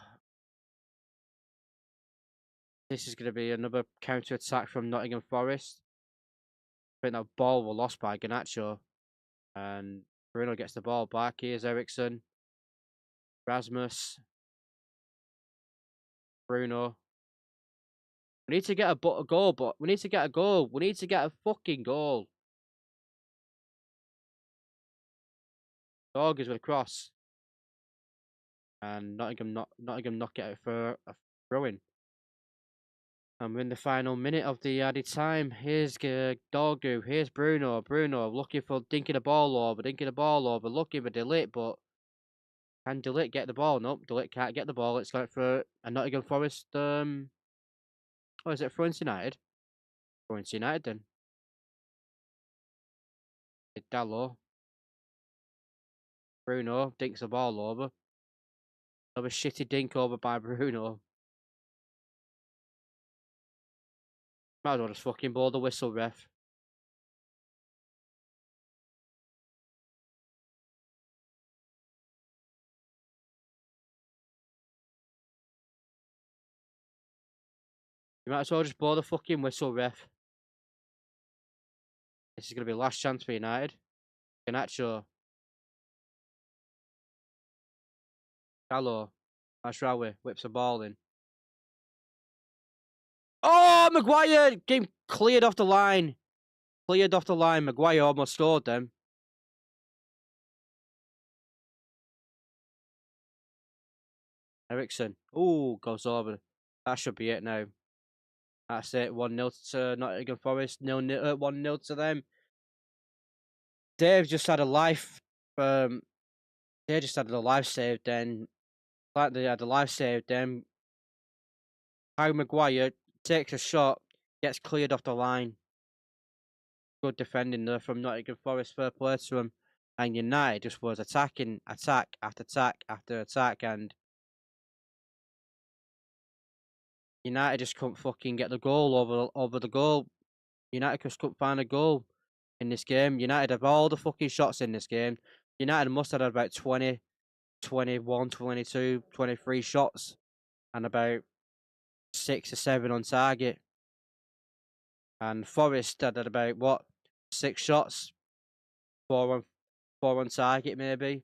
This is going to be another counter attack from Nottingham Forest. I think that ball was lost by Garnacho. And Bruno gets the ball back. Here's Ericsson. Rasmus. Bruno. We need to get a goal, but we need to get a goal. We need to get a fucking goal. Dog is with a cross. And Nottingham knock it out for a throw-in. And we're in the final minute of the added time. Here's Dorgu. Here's Bruno. Bruno looking for dinking the ball over. Looking for Delit, but can Delit get the ball? Nope, Delit can't get the ball. It's got it for a Nottingham Forest. Oh, is it for United? For United then. Dallo. Bruno dinks the ball over. Another shitty dink over by Bruno. Might as well just fucking blow the whistle, ref. You might as well just blow the fucking whistle, ref. This is going to be last chance for United. Garnacho. Gallo. Ashrawi whips the ball in. Oh, Maguire! Game cleared off the line. Maguire almost scored them. Ericsson. Oh, goes over. That should be it now. That's it. 1-0 to Nottingham Forest. 1-0 to them. Dave just had a life. They just had a life save. Then, like they had a life save. Then, Harry Maguire takes a shot, gets cleared off the line. Good defending there from Nottingham Forest. Fair play to him. And United just was attacking, attack after attack after attack, and United just couldn't fucking get the goal over the goal. United just couldn't find a goal in this game. United have all the fucking shots in this game. United must have had about 20 21, 22, 23 shots and about 6 or 7 on target. And Forest had about, what, 6 shots, 4 on target maybe.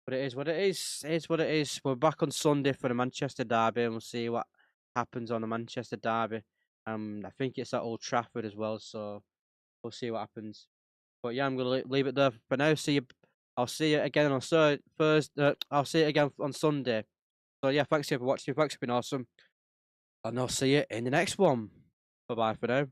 But it is what it is. It is what it is. We're back on Sunday for the Manchester derby, and we'll see what happens on the Manchester derby. I think it's at Old Trafford as well, so we'll see what happens. But yeah, I'm gonna leave it there for now. See you. I'll see you again on Thursday. I'll see you again on Sunday. So yeah, thanks for watching. Thanks for being awesome, and I'll see you in the next one. Bye bye for now.